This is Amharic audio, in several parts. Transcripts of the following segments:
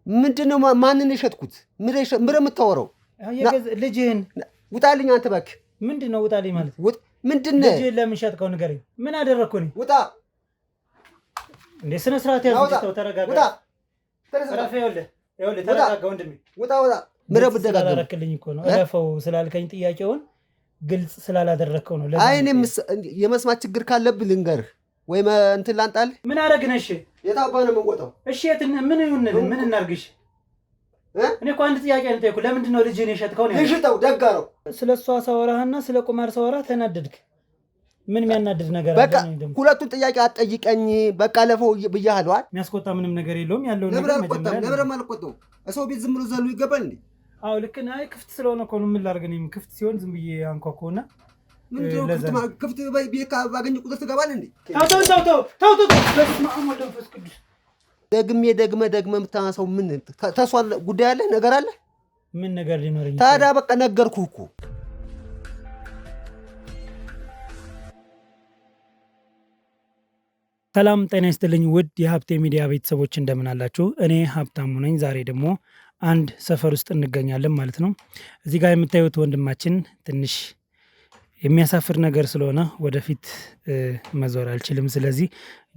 ምንድነው ማንን የሸጥኩት ምረ የምታወራው ልጅህን ውጣልኝ አንተ እባክህ ምንድነው ውጣልኝ ማለት ምንድነው ልጅህን ለምን ሸጥከው ንገረኝ ምን አደረኩ እኔ ውጣ እንዴ ስነ ስርዓት ያዝ ተረጋጋ ውጣ ተረጋጋ ይኸውልህ ተረጋጋ ወንድሜ ውጣ ምረ ብደጋገም አላረክልኝ እኮ ነው እለፈው ስላልከኝ ጥያቄውን ግልጽ ስላላደረከው ነው አይ እኔ የመስማት ችግር ካለብህ ልንገርህ ወይ እንትን ላንጣልህ ምን አረግነሽ የታባ ነው የምንወጣው እሺ ምን ይሁንልን ምን እናርግሽ እኔ እኮ አንድ ጥያቄ ነው ጠይቁ ለምንድን ነው ልጅህን የሸጥከው ነው ልሽጠው ደጋረው ስለሷ ሳወራህና ስለ ቁማር ሳወራ ተናደድክ ምን የሚያናድድ ነገር በቃ ሁለቱን ጥያቄ አትጠይቀኝ በቃ ለፈው ብያለሁ የሚያስቆጣ ምንም ነገር የለውም ያለው ነገር ነብረ ማልቆጣው ሰው ቤት ዝም ብሎ ዘሎ ይገባል እንዴ አው ልክ ነህ ክፍት ስለሆነ እኮ ነው ምን ላድርግ እኔም ክፍት ሲሆን ዝም ብዬ አንኳኳውና ምንድነው ክፍት ቤት ባገኝ ቁጥር ትገባለህ እንዴ ተው በስመ አብ ወወልድ ወመንፈስ ቅዱስ ደግመህ የምታነሳው ምን ተሷል ጉዳይ አለ ነገር አለ ምን ነገር ሊኖርኝ ታዲያ በቃ ነገርኩህ እኮ ሰላም ጤና ይስጥልኝ ውድ የሀብቴ ሚዲያ ቤተሰቦች እንደምን አላችሁ እኔ ሀብታሙ ነኝ ዛሬ ደግሞ አንድ ሰፈር ውስጥ እንገኛለን ማለት ነው እዚህ ጋር የምታዩት ወንድማችን ትንሽ የሚያሳፍር ነገር ስለሆነ ወደፊት መዞር አልችልም ስለዚህ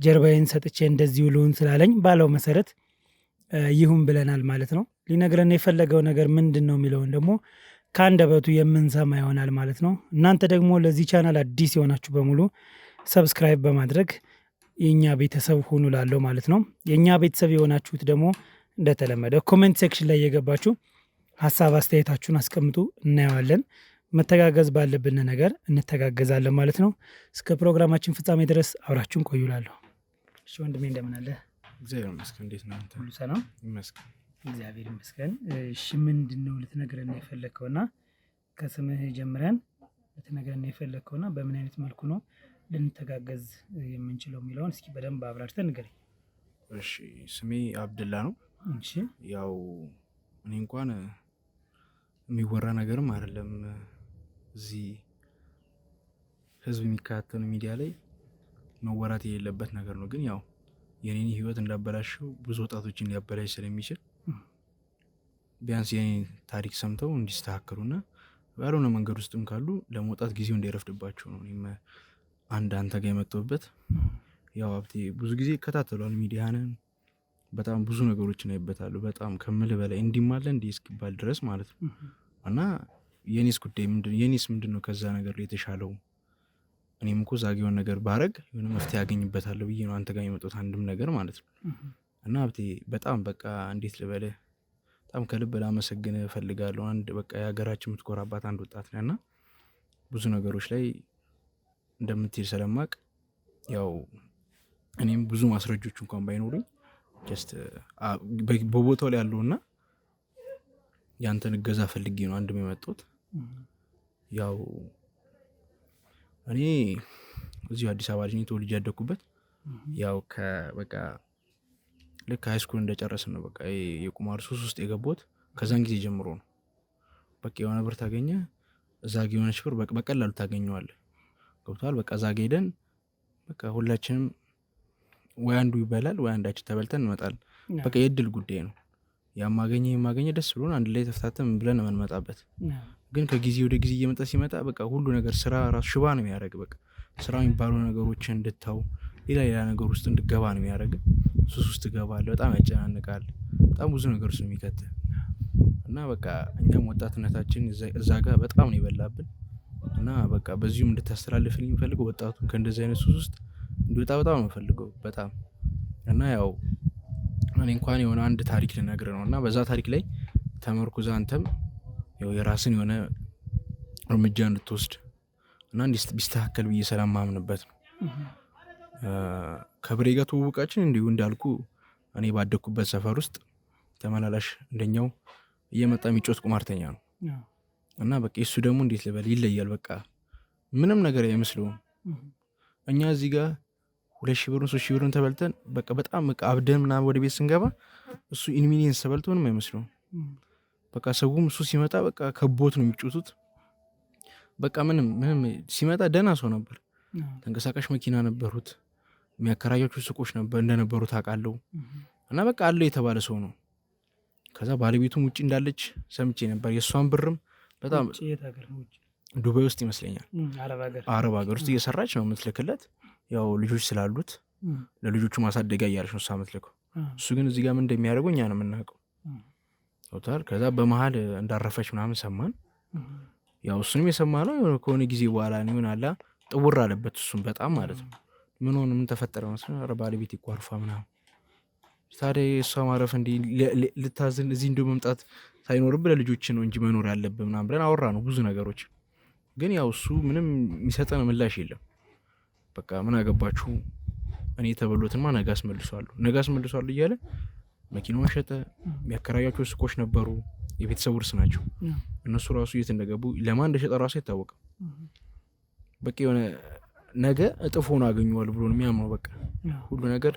ጀርባዬን ሰጥቼ እንደዚህ ውሉን ስላለኝ ባለው መሰረት ይሁን ብለናል ማለት ነው ሊነግረን የፈለገው ነገር ምንድነው የሚለውን ደግሞ ከአንደበቱ የምንሰማ ይሆናል ማለት ነው እናንተ ደግሞ ለዚህ ቻናል አዲስ የሆናችሁ በሙሉ ሰብስክራይብ በማድረግ የኛ ቤተሰብ ሁኑ ላለው ማለት ነው የኛ ቤተሰብ የሆናችሁት ደግሞ እንደተለመደው ኮሜንት ሴክሽን ላይ እየገባችሁ ሐሳብ አስተያየታችሁን አስቀምጡ እናየዋለን መተጋገዝ ባለብን ነገር እንተጋገዛለን ማለት ነው እስከ ፕሮግራማችን ፍጻሜ ድረስ አብራችሁን ቆዩላለሁ እሺ ወንድሜ እንደምን አለ እግዚአብሔር ይመስገን እንዴት ነው አንተ ሁሉ ሰላም ይመስገን እግዚአብሔር ይመስገን እሺ ምንድነው ልትነግረን የፈለከውና ከስምህ ጀምረን ልትነግረን የፈለከውና በምን አይነት መልኩ ነው ልንተጋገዝ የምንችለው የሚለውን እስኪ በደንብ አብራርተን ንገረኝ እሺ ስሜ አብደላ ነው እሺ ያው እኔ እንኳን የሚወራ ነገርም አይደለም እዚህ ህዝብ የሚከታተሉ ሚዲያ ላይ መወራት የሌለበት ነገር ነው ግን ያው የኔን ህይወት እንዳበላሸው ብዙ ወጣቶችን ሊያበላሽ ስለሚችል ቢያንስ የኔን ታሪክ ሰምተው እንዲስተካከሉና ባልሆነ መንገድ ውስጥም ካሉ ለመውጣት ጊዜው እንዳይረፍድባቸው ነው እኔም አንተ ጋር የመጣሁበት ያው ሀብቴ ብዙ ጊዜ እከታተላለሁ ሚዲያንን በጣም ብዙ ነገሮችን አይበታለሁ በጣም ከምልህ በላይ እንዲማለ እንዲህ እስኪባል ድረስ ማለት ነው እና የኔስ ጉዳይ ምንድነው ከዛ ነገር ላይ የተሻለው እኔም እኮ ዛጌውን ነገር ባረግ የሆነ መፍትሄ ያገኝበታለሁ ብዬ ነው አንተ ጋር የመጣሁት አንድም ነገር ማለት ነው እና ሀብቴ በጣም በቃ እንዴት ልበልህ በጣም ከልብ ላመሰግንህ እፈልጋለሁ አንድ በቃ የሀገራችን የምትኮራባት አንድ ወጣት ነህና ብዙ ነገሮች ላይ እንደምትሄድ ስለማቅ ያው እኔም ብዙ ማስረጃዎች እንኳን ባይኖሩኝ ጀስት በቦታው ላይ ያለውና ያንተን እገዛ ፈልጌ ነው አንድም የመጣሁት ያው እኔ እዚሁ አዲስ አበባ ልጅ ተወልጄ ያደኩበት ያው በቃ ልክ ሃይ ስኩል እንደጨረስን ነው በቃ የቁማር ሱስ ውስጥ የገባሁት ከዛን ጊዜ ጀምሮ ነው በቃ የሆነ ብር ታገኘ እዛ ጋር የሆነች ብር በቀላሉ ታገኘዋለህ ገብቷል በቃ እዛ ጋር ሄደን በቃ ሁላችንም ወይ አንዱ ይበላል ወይ አንዳችን ተበልተን እንመጣለን በቃ የእድል ጉዳይ ነው ያማገኘ ደስ ብሎን አንድ ላይ ተፍታተን ብለን እንመጣበት ግን ከጊዜ ወደ ጊዜ እየመጣ ሲመጣ በቃ ሁሉ ነገር ስራ ራሱ ሽባ ነው የሚያደርግ በቃ ስራው የሚባሉ ነገሮችን እንድታው ሌላ ነገር ውስጥ እንድገባ ነው የሚያደርግ ሱስ ውስጥ ትገባለህ በጣም ያጨናንቃል በጣም ብዙ ነገር ውስጥ የሚከተል እና በቃ እኛም ወጣትነታችን እዛ ጋር በጣም ነው ይበላብን እና በቃ በዚሁም እንድታስተላልፍልኝ የምፈልገው ወጣቱን ከእንደዚህ አይነት ሱስ ውስጥ እንዲወጣ በጣም ነው ፈልገው በጣም እና ያው እኔ እንኳን የሆነ አንድ ታሪክ ልነግርህ ነውና በዛ ታሪክ ላይ ተመርኩዘህ አንተም ያው የራስን የሆነ እርምጃ እንድትወስድ እና ቢስተካከል ብዬ ስለማምንበት ነው ከብሬ ጋር ትውውቃችን እንዲሁ እንዳልኩ እኔ ባደኩበት ሰፈር ውስጥ ተመላላሽ እንደኛው እየመጣ የሚጮት ቁማርተኛ ነው እና በቃ እሱ ደግሞ እንዴት ልበል ይለያል በቃ ምንም ነገር አይመስለውም እኛ እዚህ ጋር 2000 ብር 3000 ብር ተበልተን በቃ በጣም በቃ አብደምና ወደ ቤት ስንገባ እሱ ኢንሚኒየንስ ተበልቶ ምንም አይመስለውም በቃ ሰውም እሱ ሲመጣ በቃ ከቦት ነው የሚጮቱት በቃ ምንም ሲመጣ ደህና ሰው ነበር ተንቀሳቃሽ መኪና ነበሩት የሚያከራያቸው ሱቆች ነበር እንደነበሩ ታውቃለሁ እና በቃ አለ የተባለ ሰው ነው ከዛ ባለቤቱም ውጭ እንዳለች ሰምቼ ነበር። የእሷን ብርም በጣም ዱባይ ውስጥ ይመስለኛል አረብ ሀገር ውስጥ እየሰራች ነው የምትልክለት። ያው ልጆች ስላሉት ለልጆቹ ማሳደጊያ እያለች ነው እሷ የምትልከው። እሱ ግን እዚህ ጋር ምን እንደሚያደርገው እኛ ነው የምናውቀው። ከዛ በመሀል እንዳረፈች ምናምን ሰማን። ያው እሱንም የሰማ ነው ከሆነ ጊዜ በኋላ ሆን አላ ጥውር አለበት እሱም በጣም ማለት ነው። ምን ሆነ ምን ተፈጠረ መስሎኝ ባለቤት ይቋርፋ ምናምን። ታዲያ እሷ ማረፍ እንዲ ልታዝን እዚህ እንዲሁ መምጣት ሳይኖርብህ ለልጆች ነው እንጂ መኖር ያለብህ ምናምን ብለን አወራ ነው ብዙ ነገሮች። ግን ያው እሱ ምንም የሚሰጠን ምላሽ የለም። በቃ ምን አገባችሁ እኔ የተበሉትማ ነገ አስመልሷሉ እያለ መኪናውን ሸጠ። የሚያከራያቸው ሱቆች ነበሩ፣ የቤተሰብ ውርስ ናቸው። እነሱ ራሱ የት እንደገቡ ለማን እንደሸጠ ራሱ አይታወቅም። በቃ የሆነ ነገ እጥፍ ሆኖ አገኘዋል ብሎ የሚያምነው በቃ ሁሉ ነገር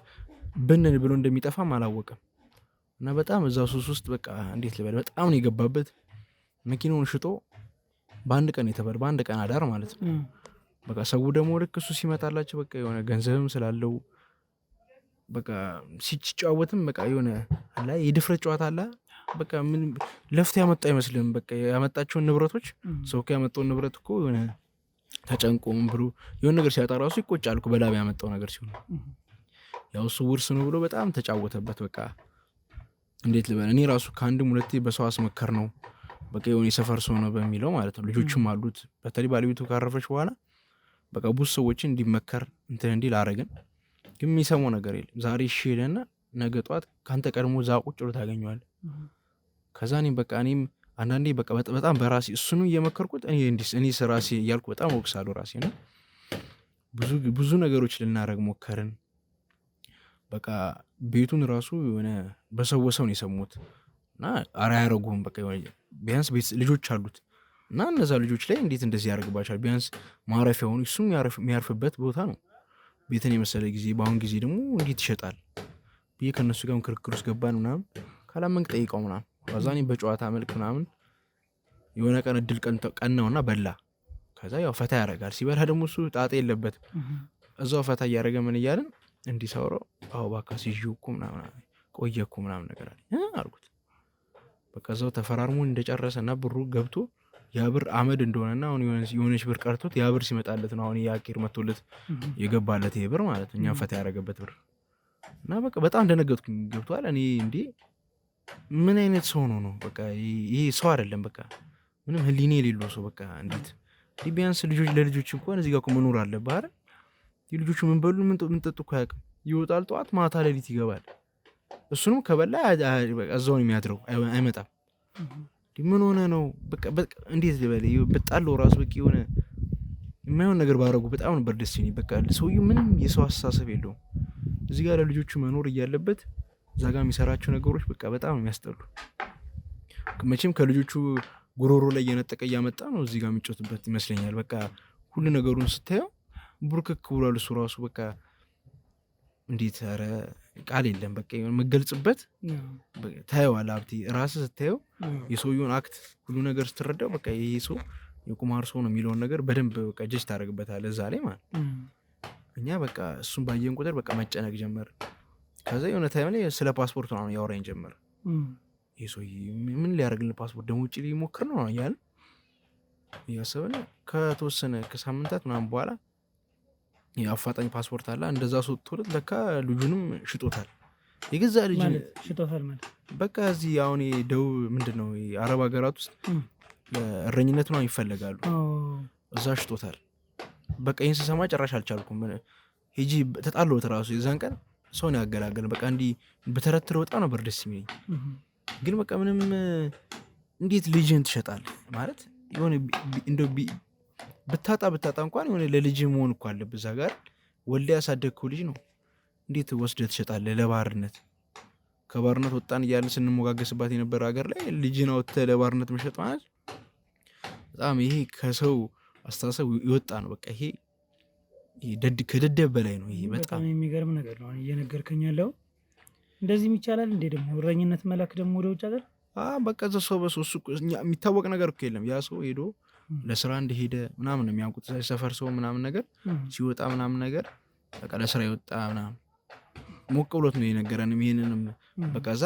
ብንን ብሎ እንደሚጠፋም አላወቀም። እና በጣም እዛ ሱስ ውስጥ በቃ እንዴት ልበል በጣም ነው የገባበት። መኪናውን ሽጦ በአንድ ቀን አዳር ማለት ነው። በቃ ሰው ደግሞ ልክ እሱ ሲመጣላቸው በቃ የሆነ ገንዘብም ስላለው በቃ ሲጫወትም በቃ የሆነ አላ የድፍረት ጨዋታ አላ በቃ ምን ለፍቶ ያመጣ አይመስልም። በቃ ያመጣቸውን ንብረቶች ሰው ያመጣውን ንብረት እኮ የሆነ ተጨንቆም ብሎ የሆነ ነገር ሲያጣ ራሱ ይቆጫል እኮ በላብ ያመጣው ነገር ሲሆን። ያው እሱ ውርስ ነው ብሎ በጣም ተጫወተበት። በቃ እንዴት ልበል እኔ ራሱ ከአንድም ሁለቴ በሰው አስመከር ነው በቃ የሆነ የሰፈር ሰው ነው በሚለው ማለት ነው። ልጆችም አሉት። በተለይ ባለቤቱ ካረፈች በኋላ በቃ ብዙ ሰዎችን እንዲመከር እንትን እንዲል አረግን። ግን የሚሰማው ነገር የለም። ዛሬ እሺ ይለና ነገ ጠዋት ከአንተ ቀድሞ እዛ ቁጭ ብሎ ታገኘዋለህ። ከዛ እኔም አንዳንዴ በቃ በጣም በራሴ እሱንም እየመከርኩት እኔ ራሴ እያልኩ በጣም ወቅሳለሁ ራሴ ነው። ብዙ ነገሮች ልናረግ ሞከርን። በቃ ቤቱን ራሱ የሆነ በሰው ነው የሰሙት እና አያረጉም። በቃ ቢያንስ ልጆች አሉት እና እነዛ ልጆች ላይ እንዴት እንደዚህ ያደርግባቸዋል? ቢያንስ ማረፊያ ሆኑ እሱም የሚያርፍበት ቦታ ነው። ቤትን የመሰለ ጊዜ በአሁን ጊዜ ደግሞ እንዴት ይሸጣል ብዬ ከእነሱ ጋር ክርክር ውስጥ ገባን ምናምን። ካላመንክ ጠይቀው ምናምን። ከዛ እኔም በጨዋታ መልክ ምናምን የሆነ ቀን እድል ቀናውና በላ። ከዛ ያው ፈታ ያደርጋል። ሲበላ ደግሞ እሱ ጣጣ የለበትም። እዛው ፈታ እያደረገ ምን እያልን እንዲሰውረው ባካ ሲዥው እኮ ምናምን ቆየ እኮ ምናምን ነገር አልኩት። በቃ እዛው ተፈራርሞን እንደጨረሰ እና ብሩ ገብቶ ያ ብር አመድ እንደሆነና አሁን የሆነች ብር ቀርቶት ያ ብር ሲመጣለት ነው አሁን የአቂር መቶለት የገባለት ይሄ ብር ማለት እኛም ፈታ ያደረገበት ብር እና በቃ በጣም እንደነገጥኩኝ ገብቷል። እኔ እንዴ ምን አይነት ሰው ነው? በቃ ይሄ ሰው አይደለም። በቃ ምንም ህሊና የሌለው ሰው በቃ እንዴት ቢያንስ ለልጆች እንኳን እዚህ ጋር እኮ መኖር አለብህ አይደል? ልጆቹ ምን በሉ ምን ጠጡ እኮ አያውቅም። ይወጣል ጠዋት ማታ ሌሊት ይገባል። እሱንም ከበላ እዛውን የሚያድረው አይመጣም። ምን ሆነ ነው? በቃ እንዴት ልበል በጣለው ራሱ በቃ የሆነ የማይሆን ነገር ባረጉ በጣም ነበር ደስ ይለኝ። በቃ ሰውዬው ምንም የሰው አስተሳሰብ የለውም። እዚህ ጋር ለልጆቹ መኖር እያለበት እዛ ጋር የሚሰራቸው ነገሮች በቃ በጣም የሚያስጠሉ። መቼም ከልጆቹ ጉሮሮ ላይ እየነጠቀ እያመጣ ነው እዚህ ጋር የሚጮትበት ይመስለኛል። በቃ ሁሉ ነገሩን ስታየው ቡርክክ ብሏል እሱ ራሱ በቃ እንዴት ኧረ ቃል የለም። በቃ የምገልጽበት ታየዋለህ ሀብቴ ራስህ ስታየው የሰውየውን አክት ሁሉ ነገር ስትረዳው በቃ ይሄ ሰው የቁማር ሰው ነው የሚለውን ነገር በደንብ በቃ ጀጅ ታደርግበታለህ እዛ ላይ ማለት። እኛ በቃ እሱን ባየን ቁጥር በቃ መጨነቅ ጀመር። ከዛ የሆነ ታይም ላይ ስለ ፓስፖርት ነው ያወራኝ ጀመር። ይሄ ሰውዬ ምን ሊያደርግልን ፓስፖርት ደግሞ ውጭ ሊሞክር ነው እያልን እያሰብን ከተወሰነ ከሳምንታት ምናምን በኋላ የአፋጣኝ ፓስፖርት አለ እንደዛ ሶጥቶለት ለካ ልጁንም ሽጦታል። የገዛ ልጅ ሽጦታል ማለት በቃ እዚህ አሁን ደቡብ ምንድነው አረብ ሀገራት ውስጥ እረኝነት ነው ይፈልጋሉ። እዛ ሽጦታል። በቃ ይህን ስሰማ ጨራሽ አልቻልኩም። ሄጂ ተጣለሁት ራሱ የዛን ቀን ሰውን ያገላገል በቃ እንዲህ በተረትረው በጣም ነበር ደስ የሚለኝ። ግን በቃ ምንም እንዴት ልጅህን ትሸጣለህ ማለት የሆነ እንደው ብታጣ እንኳን የሆነ ለልጅ መሆን እኮ አለብህ። እዛ ጋር ወልደህ ያሳደግከው ልጅ ነው እንዴት ወስደህ ትሸጣለህ ለባርነት? ከባርነት ወጣን እያልን ስንሞጋገስባት የነበረ ሀገር ላይ ልጅን አውጥተህ ለባርነት መሸጥ ማለት በጣም ይሄ ከሰው አስተሳሰብ ይወጣ ነው። በቃ ይሄ ከደደብ በላይ ነው። ይሄ በጣም የሚገርም ነገር ነው እየነገርከኝ ያለው። እንደዚህም ይቻላል እንዴ ደግሞ እረኝነት መላክ ደግሞ ወደ ውጭ ሀገር? በቃ እዛ ሰው በሰው እሱ የሚታወቅ ነገር እኮ የለም። ያ ሰው ሄዶ ለስራ እንደሄደ ምናምን ነው የሚያውቁት። ሰፈር ሰው ምናምን ነገር ሲወጣ ምናምን ነገር በቃ ለስራ ይወጣ ምናምን ሞቅ ብሎት ነው የነገረንም። ይሄንንም በቃ እዛ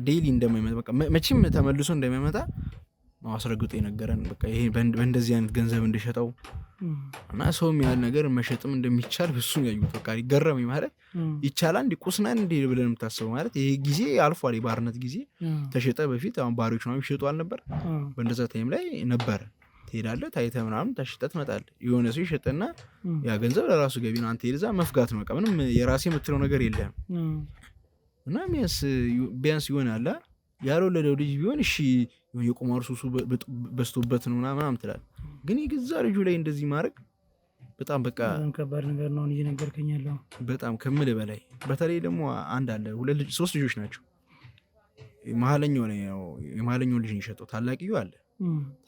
ዴይሊ እንደማይመጣ በቃ መቼም ተመልሶ እንደማይመጣ አስረግጦ የነገረን በቃ ይሄ በእንደዚህ አይነት ገንዘብ እንደሸጠው እና ሰውም ያህል ነገር መሸጥም እንደሚቻል በሱም ያዩት በቃ ይገረመኝ ማለት ይቻላል እንዲ ቁስናን እንዲ ብለን የምታስበው ማለት ይሄ ጊዜ አልፏል የባርነት ጊዜ ተሸጠ በፊት አሁን ባሪዎች ነው የሚሸጡ አልነበር በእንደዛ ታይም ላይ ነበር ትሄዳለህ ታይተህ ምናምን ተሽጠህ ትመጣለህ የሆነ ሰው ይሸጥና ያ ገንዘብ ለራሱ ገቢ ነው አንተ ይልዛ መፍጋት ነው በቃ ምንም የራሴ የምትለው ነገር የለም እና ቢያንስ ይሆናል ያልወለደው ልጅ ቢሆን እሺ የቁማር ሱሱ በስቶበት ነው ምናምን ትላለህ ግን የገዛ ልጁ ላይ እንደዚህ ማድረግ በጣም በቃ ከባድ ነገር ነው እየነገርከኝ ያለው በጣም ከምል በላይ በተለይ ደግሞ አንድ አለ ሁለት ልጅ ሶስት ልጆች ናቸው የመሀለኛው ልጅ ነው የሸጠው ታላቂው አለ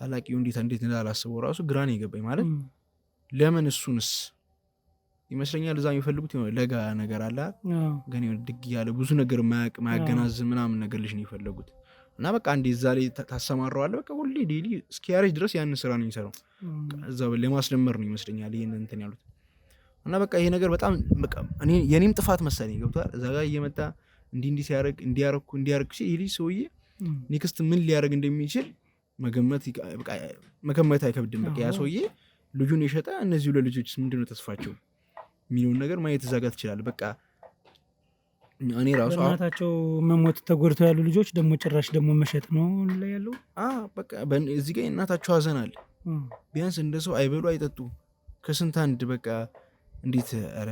ታላቂው እንዴት እንዳላስበው ራሱ ግራን የገባኝ ማለት ለምን እሱንስ ይመስለኛል እዛ የሚፈልጉት የሆነ ለጋ ነገር አለ ግን የሆነ ድግ ያለ ብዙ ነገር ማያገናዝብ ምናምን ነገር ልጅ ነው የፈለጉት እና በቃ አንዴ እዛ ላይ ታሰማራዋለህ በቃ ሁሌ ዴይሊ እስኪያረጅ ድረስ ያንን ስራ ነው የሚሰራው እዛ ለማስለመር ነው ይመስለኛል ይሄን እንትን ያሉት እና በቃ ይሄ ነገር በጣም በቃ እኔ የኔም ጥፋት መሰለኝ ገብቷል እዛ ጋር እየመጣ እንዲህ ሲያረግ እንዲያረግ ሲል ይሄ ሰውዬ ኔክስት ምን ሊያረግ እንደሚችል መገመት አይከብድም በቃ ያ ሰውዬ ልጁን የሸጠ እነዚህ ሁለት ልጆች ምንድነው ተስፋቸው የሚለውን ነገር ማየት እዛ ጋር ትችላለህ በቃ እኔ ራሱ እናታቸው መሞት ተጎድተው ያሉ ልጆች ደግሞ ጭራሽ ደግሞ መሸጥ ነው ላይ ያለው በቃ እዚህ ጋር እናታቸው አዘናል ቢያንስ እንደ ሰው አይበሉ አይጠጡ ከስንት አንድ በቃ እንዴት ኧረ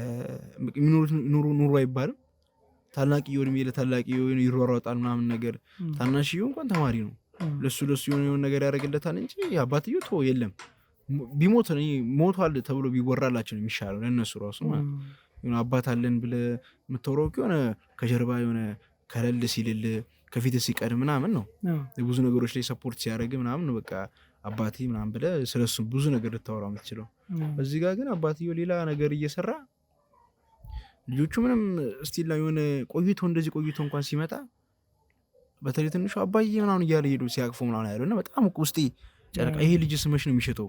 ኑሮ አይባልም ታላቂው እድሜ ለታላቂው ይሯሯጣል ምናምን ነገር ታናሽየው እንኳን ተማሪ ነው ለሱ የሆነ ነገር ያደርግለታል እንጂ አባትየው ተው የለም ቢሞት ሞቷል ተብሎ ቢወራላቸው ነው የሚሻለው ለእነሱ ራሱ ማለት የሆነ አባት አለን ብለህ የምታወራው ከሆነ ከጀርባ የሆነ ከለል ሲልል ከፊት ሲቀድም ምናምን ነው ብዙ ነገሮች ላይ ሰፖርት ሲያደርግ ምናምን ነው በቃ አባቴ ምናምን ብለህ ስለሱ ብዙ ነገር ልታወራ የምትችለው እዚህ ጋር ግን አባትየው ሌላ ነገር እየሰራ ልጆቹ ምንም ስቲል ላይ የሆነ ቆይቶ እንኳን ሲመጣ በተለይ ትንሹ አባዬ ምናምን እያለ ሄዱ ሲያቅፉ ምናምን ያለው እና በጣም ውስጤ ጨረቃ ይሄ ልጅ ስመሽ ነው የሚሸጠው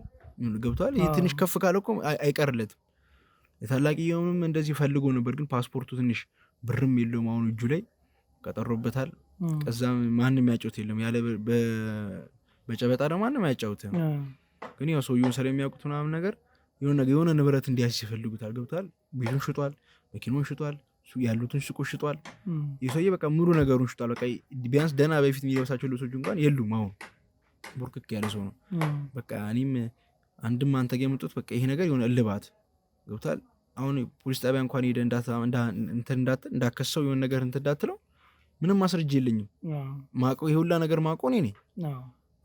ገብቷል ይሄ ትንሽ ከፍ ካለ እኮ አይቀርለትም የታላቂየውም እንደዚህ ፈልጎ ነበር ግን ፓስፖርቱ ትንሽ ብርም የለውም አሁን እጁ ላይ ቀጠሮበታል ከዛም ማንም ያጫውት የለም ያለ በጨበጣ ደግሞ ማንም ያጫውትም ግን ያው ሰውየውን ስለሚያውቁት ምናምን ነገር የሆነ ንብረት እንዲያስ ይፈልጉታል ገብቷል ቤቱን ሽጧል መኪናውን ሽጧል ያሉትን ሱቆች ሽጧል የሰውዬ በቃ ሙሉ ነገሩን ሽጧል በቃ ቢያንስ ደህና በፊት የሚለብሳቸው ልብሶች እንኳን የሉም አሁን ቡርክክ ያለ ሰው ነው በቃ እኔም አንድም አንተ ጋር የመጡት በቃ ይሄ ነገር የሆነ እልባት ገብቷል አሁን ፖሊስ ጣቢያ እንኳን ሄደ እንዳከሰው የሆነ ነገር እንዳትለው ምንም ማስረጃ የለኝም ማቀው ይሁላ ነገር ማቀው እኔ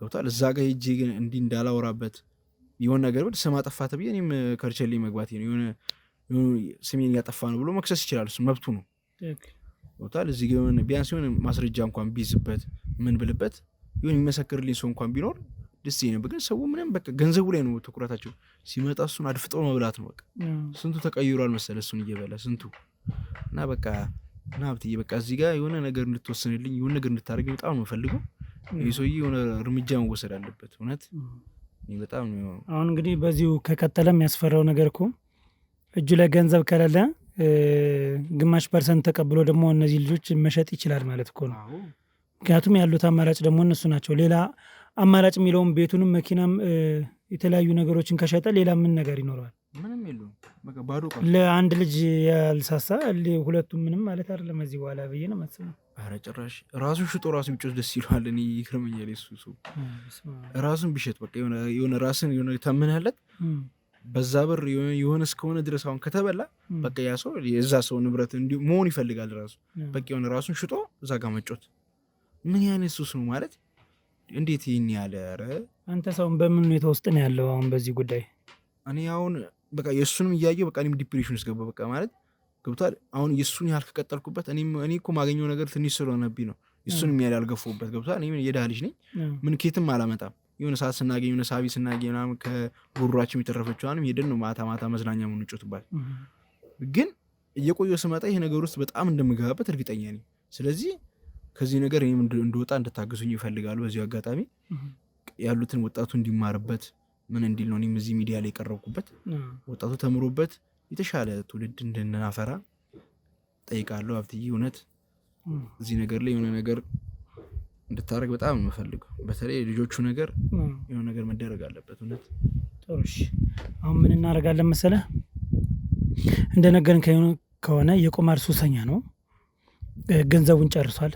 ገብቷል እዛ ጋር ሄጄ ግን እንዲህ እንዳላወራበት የሆነ ነገር ብቻ ስም አጠፋ ተብዬ እኔም ከርቸሌ መግባቴ ነው የሆነ ስሜን ያጠፋ ነው ብሎ መክሰስ ይችላል እሱ መብቱ ነው ገብቷል እዚህ ጋር የሆነ ቢያንስ የሆነ ማስረጃ እንኳን ቢይዝበት ምን ብልበት የሆነ የሚመሰክርልኝ ሰው እንኳን ቢኖር ደስ ይለኛል ግን ሰው ምንም በቃ ገንዘቡ ላይ ነው ትኩረታቸው ሲመጣ እሱን አድፍጠው መብላት ነው በቃ ስንቱ ተቀይሯል መሰለህ እሱን እየበላ ስንቱ እና በቃ እና ሀብትዬ በቃ እዚህ ጋር የሆነ ነገር እንድትወስንልኝ የሆነ ነገር እንድታደርግ በጣም ነው ፈልገው ይህ ሰውዬ የሆነ እርምጃ መወሰድ አለበት እውነት በጣም ነው አሁን እንግዲህ በዚሁ ከቀጠለ የሚያስፈራው ነገር እኮ እጁ ላይ ገንዘብ ከሌለ ግማሽ % ተቀብሎ ደግሞ እነዚህ ልጆች መሸጥ ይችላል ማለት እኮ ነው ምክንያቱም ያሉት አማራጭ ደግሞ እነሱ ናቸው ሌላ አማራጭ የሚለውም ቤቱንም መኪናም የተለያዩ ነገሮችን ከሸጠ ሌላ ምን ነገር ይኖረዋል ምንም የለውም በቃ ባዶ ለአንድ ልጅ ያልሳሳ ሁለቱም ምንም ማለት አይደለም እዚህ በኋላ ብዬ ነው የማስበው ኧረ ጭራሽ ራሱን ሽጦ ራሱ ቢጮህ ደስ ይለዋል እኔ ይክረመኛል እሱ ራሱን ቢሸጥ በቃ የሆነ ራስን የሆነ ተምነህለት በዛ ብር የሆነ እስከሆነ ድረስ አሁን ከተበላ በቃ ያ ሰው የዛ ሰው ንብረት መሆን ይፈልጋል ራሱ በቃ የሆነ ራሱን ሽጦ እዛ ጋር መጮት ምን ያኔ ሱስ ነው ማለት እንዴት ይሄን ያለ ኧረ አንተ ሰውን በምን ሁኔታ ውስጥ ነው ያለው አሁን በዚህ ጉዳይ እኔ አሁን በቃ የእሱንም እያየሁ በቃ እኔም ዲፕሬሽን ውስጥ ገባ በቃ ማለት ገብቷል አሁን የእሱን ያህል ከቀጠልኩበት እኔ እኮ ማገኘው ነገር ትንሽ ስለሆነብኝ ነው የእሱንም ያህል ያልገፋሁበት ገብቷል እኔ የድሃ ልጅ ነኝ ምን ኬትም አላመጣም የሆነ ሰዓት ስናገኝ የሆነ ሳቢ ስናገኝ ምናምን ከጉሯችን የተረፈችዋንም ሄደን ነው ማታ መዝናኛ የምንጮትባት ግን እየቆየሁ ስመጣ ይሄ ነገር ውስጥ በጣም እንደምገባበት እርግጠኛ ነኝ ስለዚህ ከዚህ ነገር እኔም እንደወጣ እንድታግዙኝ ይፈልጋሉ በዚህ አጋጣሚ ያሉትን ወጣቱ እንዲማርበት ምን እንዲል ነው እኔም እዚህ ሚዲያ ላይ የቀረብኩበት ወጣቱ ተምሮበት የተሻለ ትውልድ እንድናፈራ ጠይቃለሁ ሀብትዬ እውነት እዚህ ነገር ላይ የሆነ ነገር እንድታደርግ በጣም የምፈልገው። በተለይ ልጆቹ ነገር የሆነ ነገር መደረግ አለበት። እውነት ጥሩ። እሺ አሁን ምን እናደርጋለን መሰለህ? እንደነገርን ከሆነ የቁማር ሱሰኛ ነው። ገንዘቡን ጨርሷል።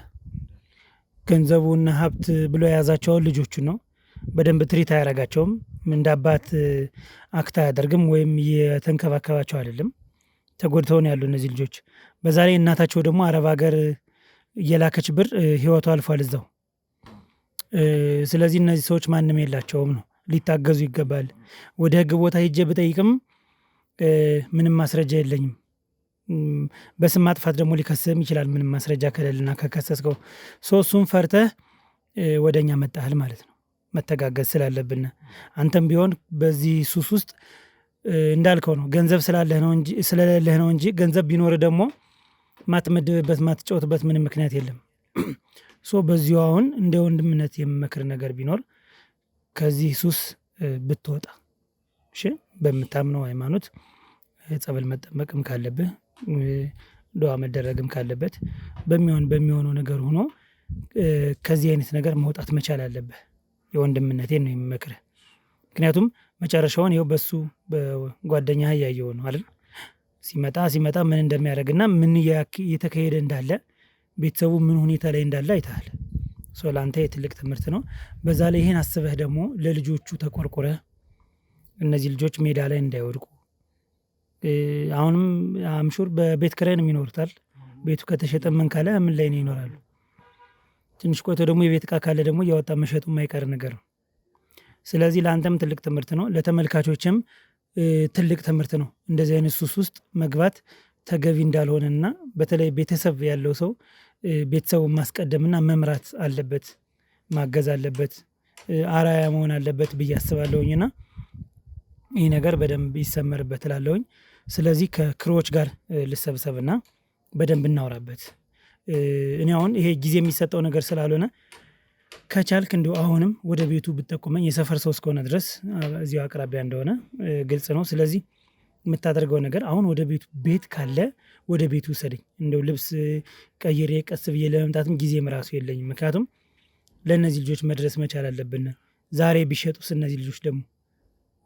ገንዘቡና ሀብት ብሎ የያዛቸውን ልጆቹን ነው። በደንብ ትሪት አያረጋቸውም። እንደ አባት አክት አያደርግም ወይም የተንከባከባቸው አይደለም። ተጎድተው ነው ያሉ እነዚህ ልጆች። በዛ ላይ እናታቸው ደግሞ አረብ ሀገር እየላከች ብር ህይወቱ አልፏል እዛው። ስለዚህ እነዚህ ሰዎች ማንም የላቸውም ነው፣ ሊታገዙ ይገባል። ወደ ህግ ቦታ ሄጄ ብጠይቅም ምንም ማስረጃ የለኝም። በስም ማጥፋት ደግሞ ሊከስም ይችላል ምንም ማስረጃ ከሌለና ከከሰስከው። እሱን ፈርተህ ወደ እኛ መጣህል ማለት ነው። መተጋገዝ ስላለብን አንተም ቢሆን በዚህ ሱስ ውስጥ እንዳልከው ነው። ገንዘብ ስለሌለህ ነው እንጂ ገንዘብ ቢኖር ደግሞ ማትመድብበት ማትጫወትበት ምንም ምክንያት የለም። በዚሁ አሁን እንደ ወንድምነት የምመክር ነገር ቢኖር ከዚህ ሱስ ብትወጣ። እሺ በምታምነው ሃይማኖት ጸበል መጠመቅም ካለብህ ዱዓ መደረግም ካለበት በሚሆነው ነገር ሆኖ ከዚህ አይነት ነገር መውጣት መቻል አለብህ። የወንድምነቴን ነው የምመክርህ። ምክንያቱም መጨረሻውን ይኸው በሱ በጓደኛህ እያየው ነው አይደል? ሲመጣ ምን እንደሚያደርግና ምን እየተካሄደ እንዳለ ቤተሰቡ ምን ሁኔታ ላይ እንዳለ አይተሃል። ለአንተ የትልቅ ትምህርት ነው። በዛ ላይ ይሄን አስበህ ደግሞ ለልጆቹ ተቆርቆረህ እነዚህ ልጆች ሜዳ ላይ እንዳይወድቁ። አሁንም አምሹር በቤት ኪራይ ነው የሚኖሩታል። ቤቱ ከተሸጠ ምን ካለ ምን ላይ ነው ይኖራሉ? ትንሽ ቆይቶ ደግሞ የቤት ዕቃ ካለ ደግሞ እያወጣ መሸጡ የማይቀር ነገር ነው። ስለዚህ ለአንተም ትልቅ ትምህርት ነው፣ ለተመልካቾችም ትልቅ ትምህርት ነው። እንደዚህ አይነት ሱስ ውስጥ መግባት ተገቢ እንዳልሆነና በተለይ ቤተሰብ ያለው ሰው ቤተሰቡን ማስቀደምና መምራት አለበት፣ ማገዝ አለበት፣ አራያ መሆን አለበት ብዬ አስባለሁኝና ይህ ነገር በደንብ ይሰመርበት እላለሁኝ። ስለዚህ ከክሮዎች ጋር ልሰብሰብና በደንብ እናወራበት። እኔ አሁን ይሄ ጊዜ የሚሰጠው ነገር ስላልሆነ ከቻልክ እንዲሁ አሁንም ወደ ቤቱ ብትጠቁመኝ፣ የሰፈር ሰው እስከሆነ ድረስ እዚሁ አቅራቢያ እንደሆነ ግልጽ ነው። ስለዚህ የምታደርገው ነገር አሁን ወደ ቤት ካለ ወደ ቤቱ ውሰደኝ። እንደው ልብስ ቀይሬ ቀስ ብዬ ለመምጣትም ጊዜም ራሱ የለኝም። ምክንያቱም ለእነዚህ ልጆች መድረስ መቻል አለብን። ዛሬ ቢሸጡስ እነዚህ ልጆች ደግሞ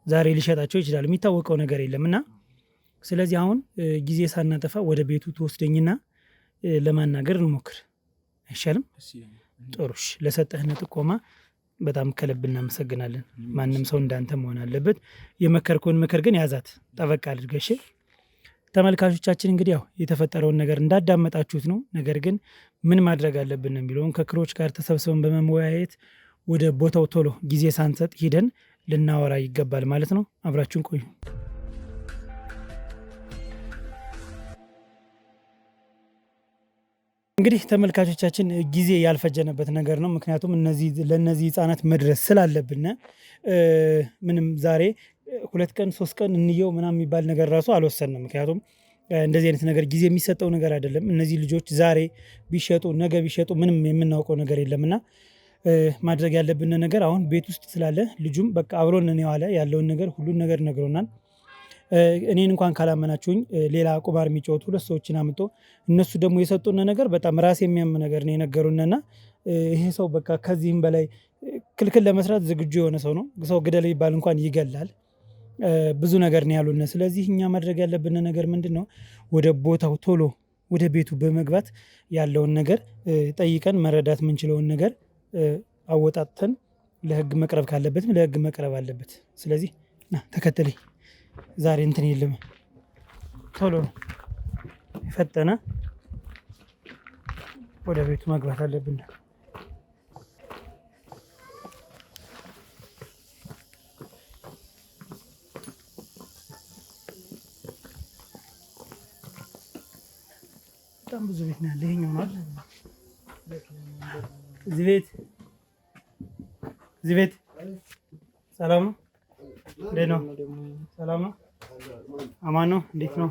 ዛሬ ሊሸጣቸው ይችላል፣ የሚታወቀው ነገር የለም እና ስለዚህ አሁን ጊዜ ሳናጠፋ ወደ ቤቱ ትወስደኝና ለማናገር እንሞክር አይሻልም? ጥሩሽ። ለሰጠህን ጥቆማ በጣም ከልብ እናመሰግናለን። ማንም ሰው እንዳንተ መሆን አለበት። የመከርኩን ምክር ግን ያዛት፣ ጠበቅ አድርገሽ። ተመልካቾቻችን እንግዲህ ያው የተፈጠረውን ነገር እንዳዳመጣችሁት ነው። ነገር ግን ምን ማድረግ አለብን የሚለውን ከክሮች ጋር ተሰብስበን በመወያየት ወደ ቦታው ቶሎ ጊዜ ሳንሰጥ ሂደን ልናወራ ይገባል ማለት ነው። አብራችሁን ቆዩ። እንግዲህ ተመልካቾቻችን ጊዜ ያልፈጀነበት ነገር ነው። ምክንያቱም ለእነዚህ ህፃናት መድረስ ስላለብን ምንም ዛሬ 2 ቀን 3 ቀን እንየው ምናምን የሚባል ነገር ራሱ አልወሰንም። ምክንያቱም እንደዚህ አይነት ነገር ጊዜ የሚሰጠው ነገር አይደለም። እነዚህ ልጆች ዛሬ ቢሸጡ ነገ ቢሸጡ ምንም የምናውቀው ነገር የለምና ማድረግ ያለብን ነገር አሁን ቤት ውስጥ ስላለ ልጁም በቃ አብሮን ነው ያለውን ነገር ሁሉን ነገር ነግሮናል። እኔን እንኳን ካላመናችሁኝ ሌላ ቁማር የሚጫወቱ 2 ሰዎችን አምጦ እነሱ ደግሞ የሰጡን ነገር በጣም ራስ የሚያም ነገር ነው የነገሩንና ይሄ ሰው በቃ ከዚህም በላይ ክልክል ለመስራት ዝግጁ የሆነ ሰው ነው። ሰው ግደል ይባል እንኳን ይገላል። ብዙ ነገር ነው ያሉን። ስለዚህ እኛ ማድረግ ያለብን ነገር ምንድነው? ወደ ቦታው ቶሎ ወደ ቤቱ በመግባት ያለውን ነገር ጠይቀን መረዳት የምንችለውን ነገር አወጣጥተን ለህግ መቅረብ ካለበትም ለህግ መቅረብ አለበት። ስለዚህ ተከተለኝ። ዛሬ እንትን የለም፣ ቶሎ ፈጠነ ወደ ቤቱ መግባት አለብን። በጣም ብዙ ቤት ነው ያለ። ይሄኛው ማለት እዚህ ቤት ሰላም ነው? እንዴት ነው? ሰላም ነው? አማን ነው? እንዴት ነው?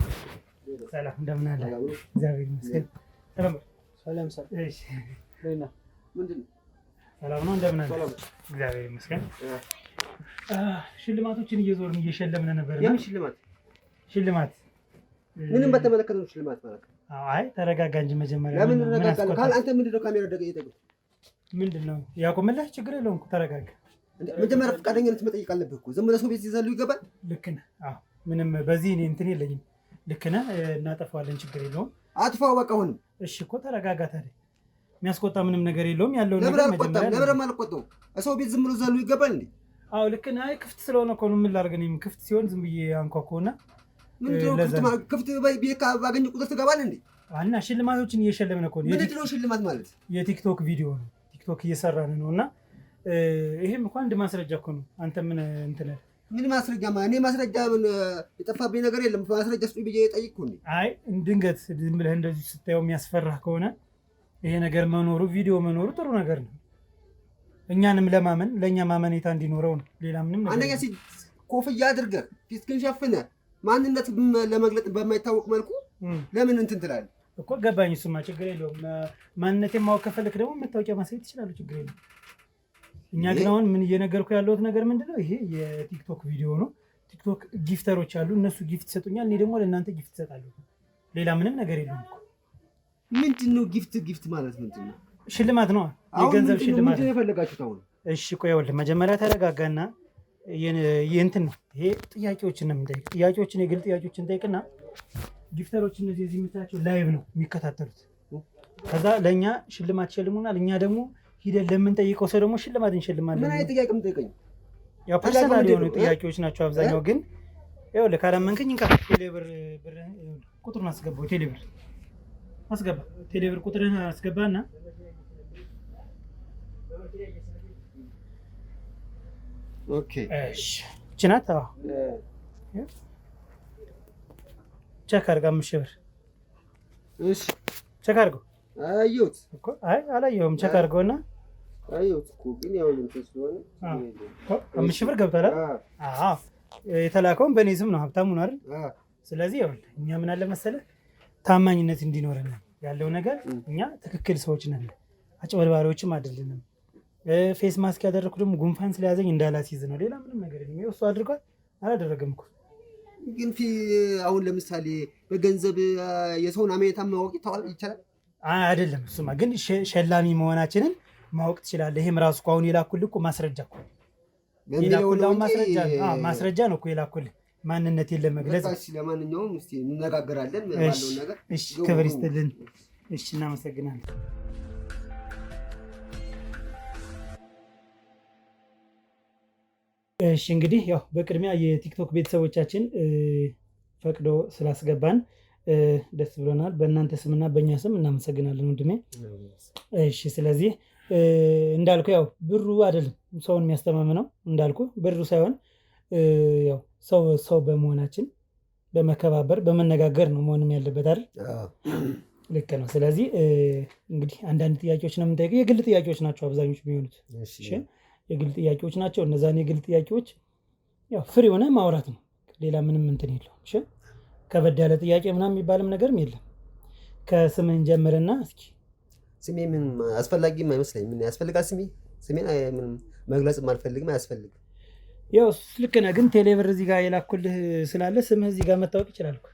ሰላም እንደምን አለ? እግዚአብሔር ይመስገን። ሰላም እሺ፣ ሰላም ነው? እንደምን አለ? እግዚአብሔር ይመስገን። ሽልማቶችን እየዞርን እየሸለምን ነበር። የምን ሽልማት ምንም በተመለከተ ነው ሽልማት ማለት ነው። አይ ተረጋጋ እንጂ መጀመሪያ ለምን ተረጋጋ? ካል አንተ ምንድነው ካሜራ ደገ እየጠቁ ምንድነው ያቆምልህ? ችግር የለውም እኮ ተረጋጋ። መጀመሪያ ፈቃደኝነት መጠየቅ አለብህ እኮ። ዝም ብለህ ሰው ቤት ይዘሉ ይገባል። ልክ ነህ። አዎ ምንም በዚህ እኔ እንትን የለኝም። ልክ ነህ። እናጠፋዋለን፣ ችግር የለውም። አጥፋው በቃ አሁን። እሺ እኮ ተረጋጋ። ታዲያ የሚያስቆጣ ምንም ነገር የለውም። ያለው ነገር መጀመሪያ ለምን አልቆጣው? ሰው ቤት ዝም ብሎ ዘሉ ይገባል እንዴ? አዎ ልክ ነህ። አይ ክፍት ስለሆነ እኮ ነው። ምን ላድርግ? እኔም ክፍት ሲሆን ዝም ብዬ አንኳኳውና ክፍት ቤት ባገኘ ቁጥር ትገባለህ እንዴ? እና ሽልማቶችን እየሸለምን እኮ ነው። ምንድን ነው ሽልማት ማለት? የቲክቶክ ቪዲዮ ነው። ቲክቶክ እየሰራን ነው እና ይሄም እኮ አንድ ማስረጃ እኮ ነው። አንተ ምን እንትን ምን ማስረጃ? እኔ ማስረጃ ምን የጠፋብኝ ነገር የለም። ማስረጃ ስጡኝ ብዬ ጠይቅኩ እንዴ? አይ ድንገት ዝም ብለህ እንደዚህ ስታየው የሚያስፈራህ ከሆነ ይሄ ነገር መኖሩ ቪዲዮ መኖሩ ጥሩ ነገር ነው። እኛንም ለማመን ለእኛ ማመኔታ እንዲኖረው ነው። ሌላ ምንም ነገር አንደኛ ኮፍያ አድርገህ ፊትህን ሸፍነህ ማንነት ለመግለጥ በማይታወቅ መልኩ ለምን እንትን ትላለህ እኮ? ገባኝ። እሱማ ችግር የለውም። ማንነቴን ማወቅ ከፈለክ ደግሞ መታወቂያ ማሳየት ትችላለህ። ችግር የለውም። እኛ ግን አሁን ምን እየነገርኩ ያለሁት ነገር ምንድነው? ይሄ የቲክቶክ ቪዲዮ ነው። ቲክቶክ ጊፍተሮች አሉ። እነሱ ጊፍት ይሰጡኛል፣ እኔ ደግሞ ለእናንተ ጊፍት እሰጣለሁ። ሌላ ምንም ነገር የለውም እኮ። ምንድነው ጊፍት ማለት ምንድነው? ሽልማት ነው። የገንዘብ ሽልማት ነው የፈለጋችሁት አሁን? እሺ ቆይ ይኸውልህ፣ መጀመሪያ ተረጋጋና እንትን ነው ይሄ ጥያቄዎችን ነው የምንጠይቅ። ጥያቄዎችን የግል ጥያቄዎችን እንጠይቅና ጊፍተሮች እነዚህ እዚህ የምታያቸው ላይቭ ነው የሚከታተሉት። ከዛ ለእኛ ሽልማት ይሸልሙናል። እኛ ደግሞ ሂደን ለምንጠይቀው ሰው ደግሞ ሽልማት እንሸልማለን። ምን አይነት ጥያቄ የምጠይቀኝ? ያው ፐርሰናል የሆኑ ጥያቄዎች ናቸው አብዛኛው። ግን ይኸውልህ ካላመንከኝ እንካ ቴሌብር ቁጥሩን አስገባው። ቴሌብር አስገባ። ቴሌብር ቁጥርን አስገባና ኦኬ እሺ ችናት አዎ ቼክ አድርጋ 5,000 ብር። እሺ ቼክ አድርገው። አየሁት እኮ አይ አላየሁም። ቼክ አድርገውና አየሁት እኮ ግን ያው እንትን ስለሆነ 5,000 ብር ገብቷል አይደል? አዎ የተላከውን በእኔ ስም ነው፣ ሀብታሙ ነው አይደል? ስለዚህ ይኸውልህ እኛ ምን አለ መሰለህ ታማኝነት እንዲኖረን ያለው ነገር እኛ ትክክል ሰዎች ነን፣ አጭበርባሪዎችም አይደለንም። ፌስ ማስክ ያደረኩ ደግሞ ጉንፋን ስለያዘኝ እንዳላስይዝ ነው። ሌላ ምንም ነገር የለም። እሱ አድርጓል አላደረገም እኮ። ግን አሁን ለምሳሌ በገንዘብ የሰውን አመኔታ ማወቅ ይቻላል አይደለም? እሱማ ግን ሸላሚ መሆናችንን ማወቅ ትችላለህ። ይሄም ራሱ አሁን የላኩልህ እኮ ማስረጃ እኮ ማስረጃ ነው እኮ የላኩልህ ማንነቴን ለመግለጽ። ለማንኛውም እስኪ እንነጋገራለን ባለው ነገር። እሺ ክብር ይስጥልን። እሺ እናመሰግናለን። እሺ እንግዲህ ያው በቅድሚያ የቲክቶክ ቤተሰቦቻችን ፈቅዶ ስላስገባን ደስ ብሎናል። በእናንተ ስምና በእኛ ስም እናመሰግናለን ወንድሜ። እሺ ስለዚህ እንዳልኩ ያው ብሩ አይደለም ሰውን የሚያስተማምነው፣ እንዳልኩ ብሩ ሳይሆን ያው ሰው በመሆናችን በመከባበር በመነጋገር ነው መሆንም ያለበት አይደል? ልክ ነው። ስለዚህ እንግዲህ አንዳንድ ጥያቄዎች ነው የምንጠይቀው። የግል ጥያቄዎች ናቸው አብዛኞቹ የሚሆኑት። የግል ጥያቄዎች ናቸው። እነዛን የግል ጥያቄዎች ያው ፍሪ ሆነ ማውራት ነው። ሌላ ምንም እንትን የለውም። እሺ ከበድ ያለ ጥያቄ ምናምን የሚባልም ነገርም የለም። ከስምን ጀምርና እስኪ። ስሜ ምን አስፈላጊም አይመስለኝም። ምን ያስፈልጋል? ስሜን ምንም መግለጽም አልፈልግም፣ አያስፈልግም። ያው ልክ ነህ። ግን ቴሌብር እዚህ ጋር የላኩልህ ስላለ ስምህ እዚህ ጋር መታወቅ ይችላል እኮ።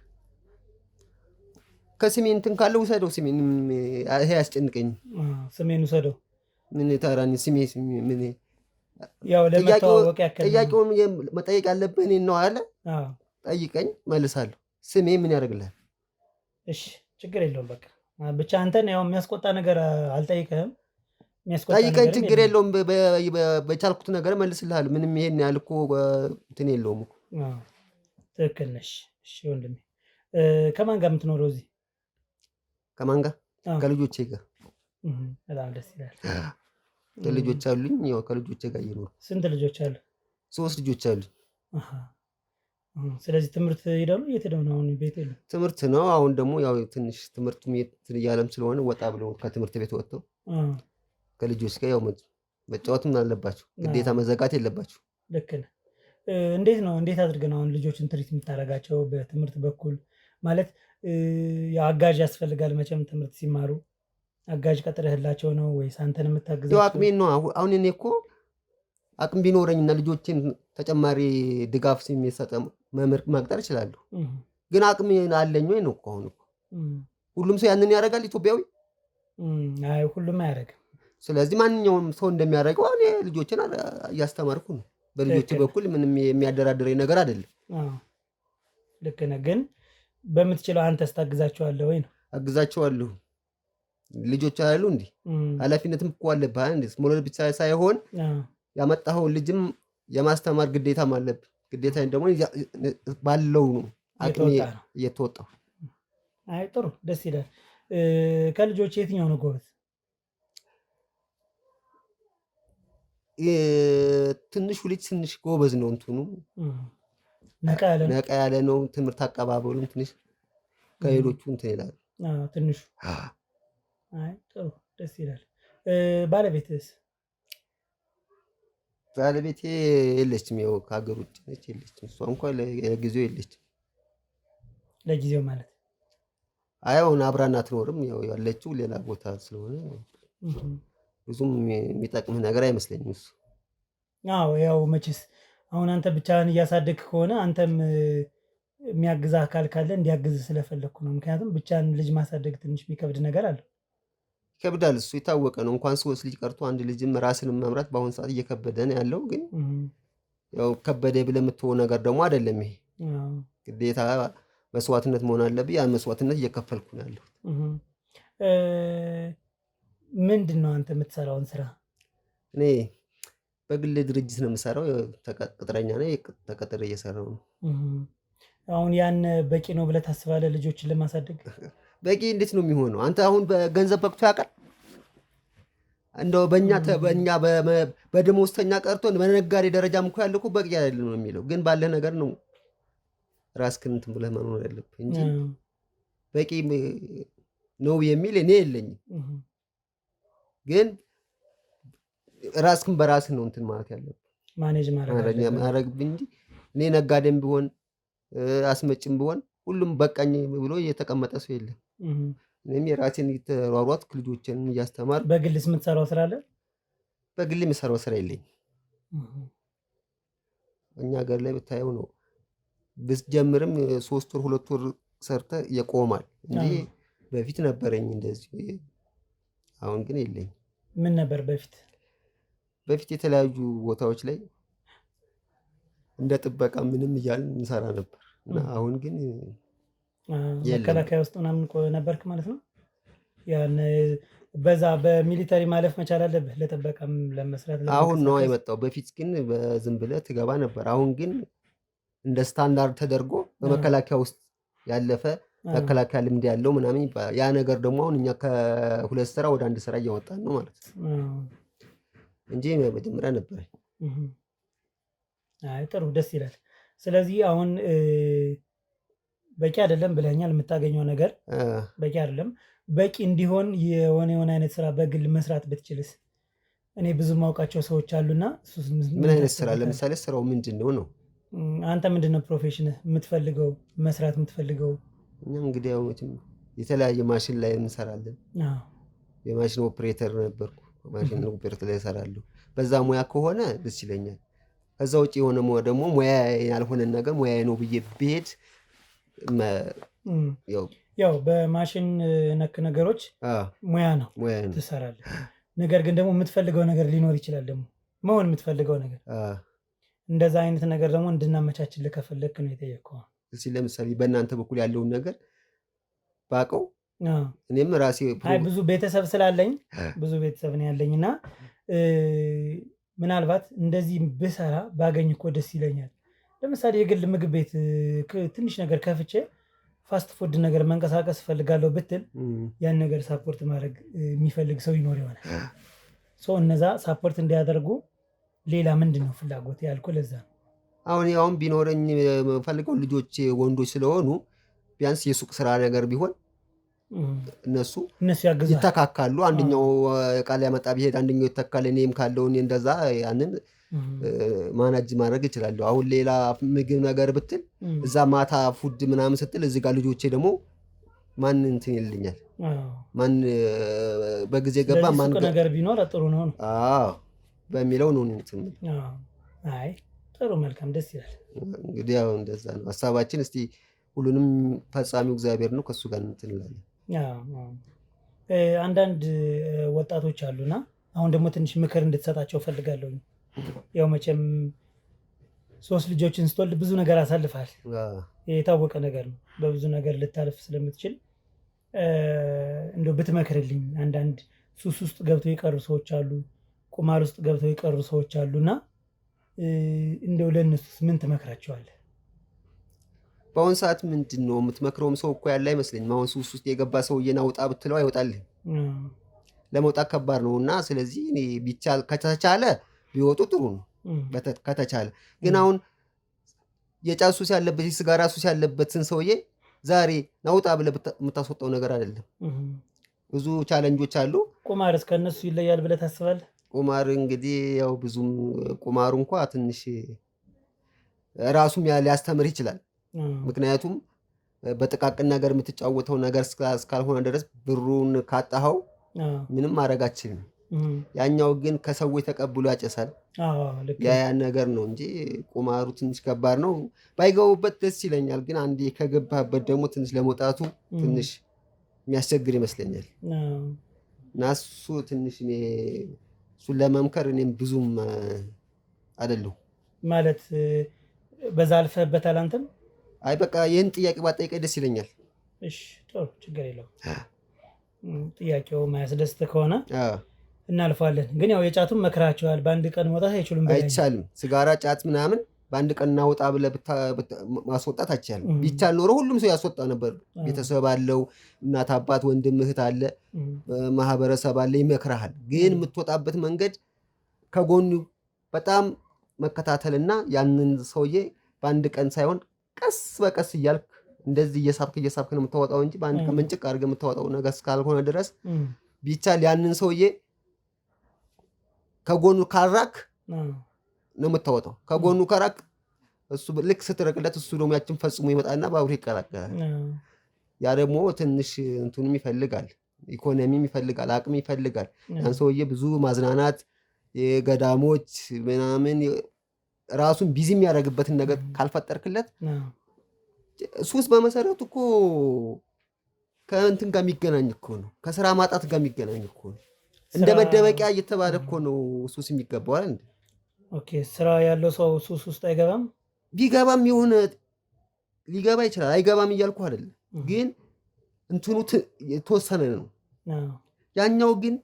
ከስሜ እንትን ካለው ውሰደው። ስሜን ይሄ አያስጨንቀኝም። ስሜን ውሰደው። ምን ታራኒ ስሜ ምን ያው ለመተዋወቅ ያከለ ጥያቄውን መጠየቅ ያለብህ እኔን ነው አለ። ጠይቀኝ መልሳለሁ። ስሜ ምን ያደርግልሃል? እሺ ችግር የለውም። በቃ ብቻ አንተን ያው የሚያስቆጣ ነገር አልጠይቅህም። ጠይቀኝ፣ ችግር የለውም። በቻልኩት ነገር መልስልሃለሁ። ምንም ይሄን ያህል እኮ እንትን የለውም እኮ። ትክክል ነሽ። እሺ ወንድሜ ከማን ጋር የምትኖረው እዚህ? ከማን ጋር? ከልጆቼ ጋር። በጣም ደስ ይላል። ልጆች አሉኝ። ያው ከልጆቼ ጋር እየኖርኩ። ስንት ልጆች አሉ? 3 ልጆች አሉኝ። ስለዚህ ትምህርት ሄዳሉ? የት ሄደው ነው አሁን? ቤት የለም ትምህርት ነው። አሁን ደግሞ ያው ትንሽ ትምህርቱም እያለም ስለሆነ ወጣ ብለው ከትምህርት ቤት ወጥተው ከልጆች ጋር ያው መጫወትም አለባቸው። ግዴታ መዘጋት የለባቸው። ልክ ነህ። እንዴት አድርገን አሁን ልጆችን ትሪት የምታደርጋቸው? በትምህርት በኩል ማለት አጋዥ ያስፈልጋል መቼም ትምህርት ሲማሩ። አጋዥ ቀጥረህላቸው ነው ወይስ አንተን የምታግዛቸው? አቅሜን ነው። አሁን እኔ እኮ አቅም ቢኖረኝና ልጆችን ተጨማሪ ድጋፍ የሚሰጥ መምህር መቅጠር እችላለሁ። ግን አቅም አለኝ ወይ ነው እኮ። አሁን እኮ ሁሉም ሰው ያንን ያደርጋል ኢትዮጵያዊ? አይ ሁሉም አያደርግም። ስለዚህ ማንኛውም ሰው እንደሚያደርገው እኔ ልጆችን እያስተማርኩ ነው። በልጆች በኩል ምንም የሚያደራድረኝ ነገር አይደለም። ልክ ነህ። ግን በምትችለው አንተስ ታግዛቸዋለህ ወይ ነው? አግዛቸዋለሁ። ልጆች አሉ እንዴ ኃላፊነትም እኮ አለብህ እንዴ መውለድ ብቻ ሳይሆን ያመጣኸውን ልጅም የማስተማር ግዴታም አለብህ። ግዴታዬን ደግሞ ባለው ነው አቅሜ እየተወጣሁ። አይ ጥሩ ደስ ይላል። ከልጆች የትኛው ነው ጎበዝ? ትንሹ ልጅ ትንሽ ጎበዝ ነው። እንትኑ ነቃ ያለ ነው። ትምህርት አቀባበሉም ትንሽ ከሌሎቹ እንትን ይላል ትንሹ። አይ ጥሩ ደስ ይላል። ባለቤትስ? ባለቤቴ የለችም። ያው ከሀገር ውጭ ነች፣ የለችም። እሷ እንኳን ለጊዜው የለችም። ለጊዜው ማለት አሁን አብራን አትኖርም። ያው ያለችው ሌላ ቦታ ስለሆነ ብዙም የሚጠቅምህ ነገር አይመስለኝም እሱ። ያው መቼስ አሁን አንተ ብቻህን እያሳደግክ ከሆነ አንተም የሚያግዝህ አካል ካለ እንዲያግዝህ ስለፈለግኩ ነው። ምክንያቱም ብቻህን ልጅ ማሳደግ ትንሽ የሚከብድ ነገር አለ። ይከብዳል፣ እሱ የታወቀ ነው። እንኳን 3 ልጅ ቀርቶ አንድ ልጅም ራስንም መምራት በአሁን ሰዓት እየከበደ ነው ያለው። ግን ያው ከበደ ብለህ የምትሆው ነገር ደግሞ አይደለም። ይሄ ግዴታ መስዋዕትነት መሆን አለብህ። ያን መስዋዕትነት እየከፈልኩ ነው ያለሁት። ምንድን ነው አንተ የምትሰራውን ስራ? እኔ በግል ድርጅት ነው የምሰራው። ቅጥረኛ ነኝ፣ ተቀጥሬ እየሰራው ነው። አሁን ያን በቂ ነው ብለህ ታስባለህ ልጆችን ለማሳደግ? በቂ እንዴት ነው የሚሆነው? አንተ አሁን በገንዘብ በቅቶ ያውቃል? እንደው በእኛ በደሞዝተኛ ቀርቶ በነጋዴ ደረጃም እኮ ያለው እኮ በቂ አይደለም ነው የሚለው። ግን ባለህ ነገር ነው ራስህን እንትን ብለህ መኖር ያለብህ እንጂ በቂ ነው የሚል እኔ የለኝም። ግን ራስህን በራስህ ነው እንትን ማለት ያለብህ ማኔጅ ማድረግ እንጂ እኔ ነጋዴም ቢሆን አስመጭም ቢሆን ሁሉም በቃኝ ብሎ እየተቀመጠ ሰው የለም። እኔም የራሴን እየተሯሯጥኩ ልጆችን እያስተማር። በግልስ የምትሰራው ስራ አለ? በግል የምሰራው ስራ የለኝም። እኛ ሀገር ላይ ብታየው ነው ብትጀምርም 3 ወር 2 ወር ሰርተህ ይቆማል እንጂ በፊት ነበረኝ እንደዚህ። አሁን ግን የለኝም። ምን ነበር በፊት? በፊት የተለያዩ ቦታዎች ላይ እንደ ጥበቃ ምንም እያልን እንሰራ ነበር እና አሁን ግን መከላከያ ውስጥ ምናምን ነበርክ ማለት ነው? ያን በዛ በሚሊተሪ ማለፍ መቻል አለብህ ለጥበቃም ለመስራት። አሁን ነው የመጣው። በፊት ግን በዝም ብለህ ትገባ ነበር። አሁን ግን እንደ ስታንዳርድ ተደርጎ በመከላከያ ውስጥ ያለፈ መከላከያ ልምድ ያለው ምናምን ይባላል። ያ ነገር ደግሞ አሁን እኛ ከ2 ስራ ወደ 1 ስራ እያወጣን ነው ማለት ነው እንጂ መጀመሪያ ነበር። አይ ጥሩ ደስ ይላል። ስለዚህ አሁን በቂ አይደለም ብለኛል። የምታገኘው ነገር በቂ አይደለም። በቂ እንዲሆን የሆነ አይነት ስራ በግል መስራት ብትችልስ? እኔ ብዙ ማውቃቸው ሰዎች አሉና ምን አይነት ስራ? ለምሳሌ ስራው ምንድን ነው ነው? አንተ ምንድን ነው ፕሮፌሽን የምትፈልገው መስራት የምትፈልገው? እኛ እንግዲህ ያው የተለያየ ማሽን ላይ እንሰራለን። የማሽን ኦፕሬተር ነበርኩ። ማሽን ኦፕሬተር ላይ እሰራለሁ። በዛ ሙያ ከሆነ ደስ ይለኛል። ከዛ ውጭ የሆነ ደግሞ ሙያ ያልሆነ ነገር ሙያ ነው ብዬ ብሄድ ያው በማሽን ነክ ነገሮች ሙያ ነው ትሰራለህ። ነገር ግን ደግሞ የምትፈልገው ነገር ሊኖር ይችላል። ደግሞ መሆን የምትፈልገው ነገር እንደዛ አይነት ነገር ደግሞ እንድናመቻችልህ ከፈለግክ ነው የጠየቅከው። እስኪ ለምሳሌ በእናንተ በኩል ያለውን ነገር ባውቀው እኔም ራሴ ብዙ ቤተሰብ ስላለኝ ብዙ ቤተሰብ ነው ያለኝ እና ምናልባት እንደዚህ ብሰራ ባገኝ እኮ ደስ ይለኛል። ለምሳሌ የግል ምግብ ቤት ትንሽ ነገር ከፍቼ ፋስት ፉድ ነገር መንቀሳቀስ እፈልጋለሁ ብትል ያን ነገር ሳፖርት ማድረግ የሚፈልግ ሰው ይኖር ይሆናል። እነዛ ሳፖርት እንዲያደርጉ ሌላ ምንድን ነው ፍላጎት ያልኩህ ለዛ ነው። አሁን ቢኖረኝ ፈልገው ልጆች ወንዶች ስለሆኑ ቢያንስ የሱቅ ስራ ነገር ቢሆን እነሱ ይተካካሉ። አንደኛው ዕቃ ሊያመጣ ቢሄድ አንደኛው ይተካል። እኔም ካለው እኔ እንደዛ ያንን ማናጅ ማድረግ እችላለሁ። አሁን ሌላ ምግብ ነገር ብትል እዛ ማታ ፉድ ምናምን ስትል እዚህ ጋር ልጆቼ ደግሞ ማን እንትን ይልኛል? ማን በጊዜ ገባ ማን ነገር ቢኖር ጥሩ ነው በሚለው ነው እንትን። አይ ጥሩ መልካም ደስ ይላል። እንግዲህ ያው እንደዛ ነው ሀሳባችን። እስቲ ሁሉንም ፈጻሚው እግዚአብሔር ነው፣ ከሱ ጋር እንትን እንላለን። አንዳንድ ወጣቶች አሉና አሁን ደግሞ ትንሽ ምክር እንድትሰጣቸው ፈልጋለሁ። ያው መቼም 3 ልጆችን ስትወልድ ብዙ ነገር አሳልፋል። የታወቀ ነገር ነው። በብዙ ነገር ልታልፍ ስለምትችል እንደው ብትመክርልኝ። አንዳንድ ሱስ ውስጥ ገብተው የቀሩ ሰዎች አሉ፣ ቁማር ውስጥ ገብተው የቀሩ ሰዎች አሉና እንደው ለእነሱስ ምን ትመክራቸዋለህ? በአሁን ሰዓት ምንድን ነው የምትመክረውም ሰው እኮ ያለ አይመስለኝም። አሁን ሱስ ውስጥ የገባ ሰውዬን አውጣ ብትለው አይወጣልህም። ለመውጣት ከባድ ነው። እና ስለዚህ እኔ ቢቻል ከተቻለ ቢወጡ ጥሩ ነው። ከተቻለ ግን አሁን የጫት ሱስ ያለበት የሲጋራ ሱስ ያለበትን ሰውዬ ዛሬ ናውጣ ብለህ የምታስወጣው ነገር አይደለም። ብዙ ቻለንጆች አሉ። ቁማርስ ከእነሱ ይለያል ብለህ ታስባለህ? ቁማር እንግዲህ ያው ብዙም ቁማሩ እንኳ ትንሽ ራሱም ሊያስተምር ይችላል። ምክንያቱም በጥቃቅን ነገር የምትጫወተው ነገር እስካልሆነ ድረስ ብሩን ካጣኸው ምንም ማድረግ አትችልም። ያኛው ግን ከሰዎች ተቀብሎ ያጨሳል። ያ ነገር ነው እንጂ ቁማሩ ትንሽ ከባድ ነው። ባይገቡበት ደስ ይለኛል። ግን አንዴ ከገባህበት ደግሞ ትንሽ ለመውጣቱ ትንሽ የሚያስቸግር ይመስለኛል። እና እሱ ትንሽ እሱን ለመምከር እኔም ብዙም አይደለሁ ማለት በዛ አልፈህበታል አንተም? አይ በቃ ይህን ጥያቄ ባጠይቀኝ ደስ ይለኛል። እሺ ጥሩ፣ ችግር የለውም። ጥያቄው ማያስደስት ከሆነ እናልፋለን። ግን ያው የጫቱን መክራቸዋል። በአንድ ቀን መውጣት አይችሉም። አይቻልም። ሲጋራ፣ ጫት ምናምን በአንድ ቀን እናውጣ ብለህ ማስወጣት አይቻልም። ቢቻል ኖሮ ሁሉም ሰው ያስወጣ ነበር። ቤተሰብ አለው፣ እናት አባት፣ ወንድም እህት አለ፣ ማህበረሰብ አለ፣ ይመክርሃል። ግን የምትወጣበት መንገድ ከጎኑ በጣም መከታተልና ያንን ሰውዬ በአንድ ቀን ሳይሆን ቀስ በቀስ እያልክ እንደዚህ እየሳብክ ነው የምታወጣው እንጂ በአንድ ቀን መንጭቅ አድርገህ የምታወጣው ነገር እስካልሆነ ድረስ ቢቻል ያንን ሰውዬ ከጎኑ ካራክ ነው የምታወጣው። ከጎኑ ከራክ እሱ ልክ ስትረቅለት እሱ ደግሞ ያችን ፈጽሞ ይመጣና በአብሮ ይቀላቀላል። ያ ደግሞ ትንሽ እንትኑም ይፈልጋል፣ ኢኮኖሚም ይፈልጋል፣ አቅም ይፈልጋል። ያን ሰውዬ ብዙ ማዝናናት፣ የገዳሞች ምናምን ራሱን ቢዚ የሚያደርግበትን ነገር ካልፈጠርክለት ሱስ በመሰረቱ እኮ ከእንትን ጋር የሚገናኝ እኮ ነው፣ ከስራ ማጣት ጋር የሚገናኝ እኮ ነው። እንደ መደበቂያ እየተባለ እኮ ነው ሱስ የሚገባው አይደል? ኦኬ፣ ስራ ያለው ሰው ሱስ ውስጥ አይገባም። ቢገባም የሆነ ሊገባ ይችላል። አይገባም እያልኩ አይደለም፣ ግን እንትኑ የተወሰነ ነው። ያኛው ግን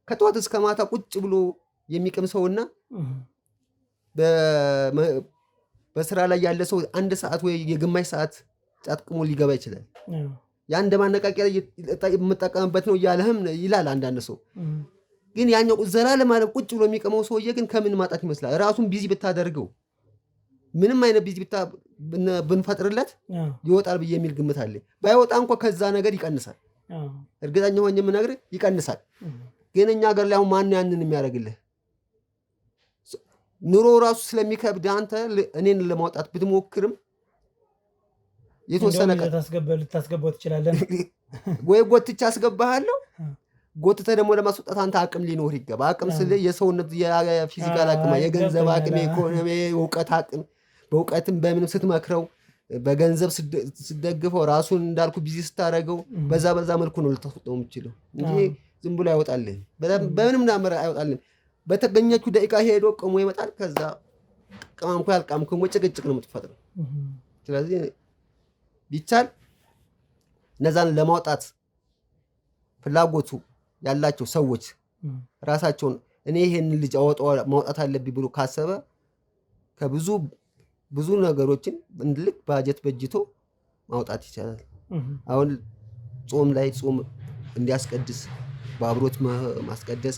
ከጠዋት እስከ ማታ ቁጭ ብሎ የሚቅም ሰውና በስራ ላይ ያለ ሰው 1 ሰዓት ወይ የግማሽ ሰዓት ጫት ቅሞ ሊገባ ይችላል። ያ እንደ ማነቃቂያ የምጠቀምበት ነው እያለህም ይላል አንዳንድ ሰው። ግን ያኛው ዘላለም ዓለም ቁጭ ብሎ የሚቀመው ሰውዬ ግን ከምን ማጣት ይመስላል? ራሱን ቢዚ ብታደርገው፣ ምንም አይነት ቢዚ ብንፈጥርለት ይወጣል ብዬ የሚል ግምት አለኝ። ባይወጣ እንኳ ከዛ ነገር ይቀንሳል። እርግጠኛ ሆኜ የምነግርህ ይቀንሳል። ግን እኛ ሀገር ላይ አሁን ማን ያንን የሚያደርግልህ? ኑሮ ራሱ ስለሚከብድ አንተ እኔን ለማውጣት ብትሞክርም የተወሰነ ልታስገባው ትችላለህ። ወይ ጎትቼ አስገባሃለሁ፣ ጎትተህ ደግሞ ለማስወጣት አንተ አቅም ሊኖር ይገባ። አቅም ስለ የሰውነት የፊዚካል አቅም፣ የገንዘብ አቅም፣ የኢኮኖሚ እውቀት አቅም፣ በእውቀትም በምንም ስትመክረው፣ በገንዘብ ስትደግፈው፣ ራሱን እንዳልኩ ቢዚ ስታደርገው በዛ መልኩ ነው ልታስወጣው የምችለው እንጂ ዝም ብሎ አይወጣልህ። በምንም ናመር አይወጣልህ። በተገኘችው ደቂቃ ሄዶ ቅሞ ይመጣል። ከዛ ቅማምኩ ያልቃምኩ ጭቅጭቅ ነው የምትፈጥረው። ስለዚህ ቢቻል እነዛን ለማውጣት ፍላጎቱ ያላቸው ሰዎች ራሳቸውን እኔ ይሄንን ልጅ ማውጣት አለብኝ ብሎ ካሰበ ብዙ ነገሮችን እንድልክ ባጀት በጅቶ ማውጣት ይቻላል። አሁን ጾም ላይ ጾም እንዲያስቀድስ በአብሮት ማስቀደስ፣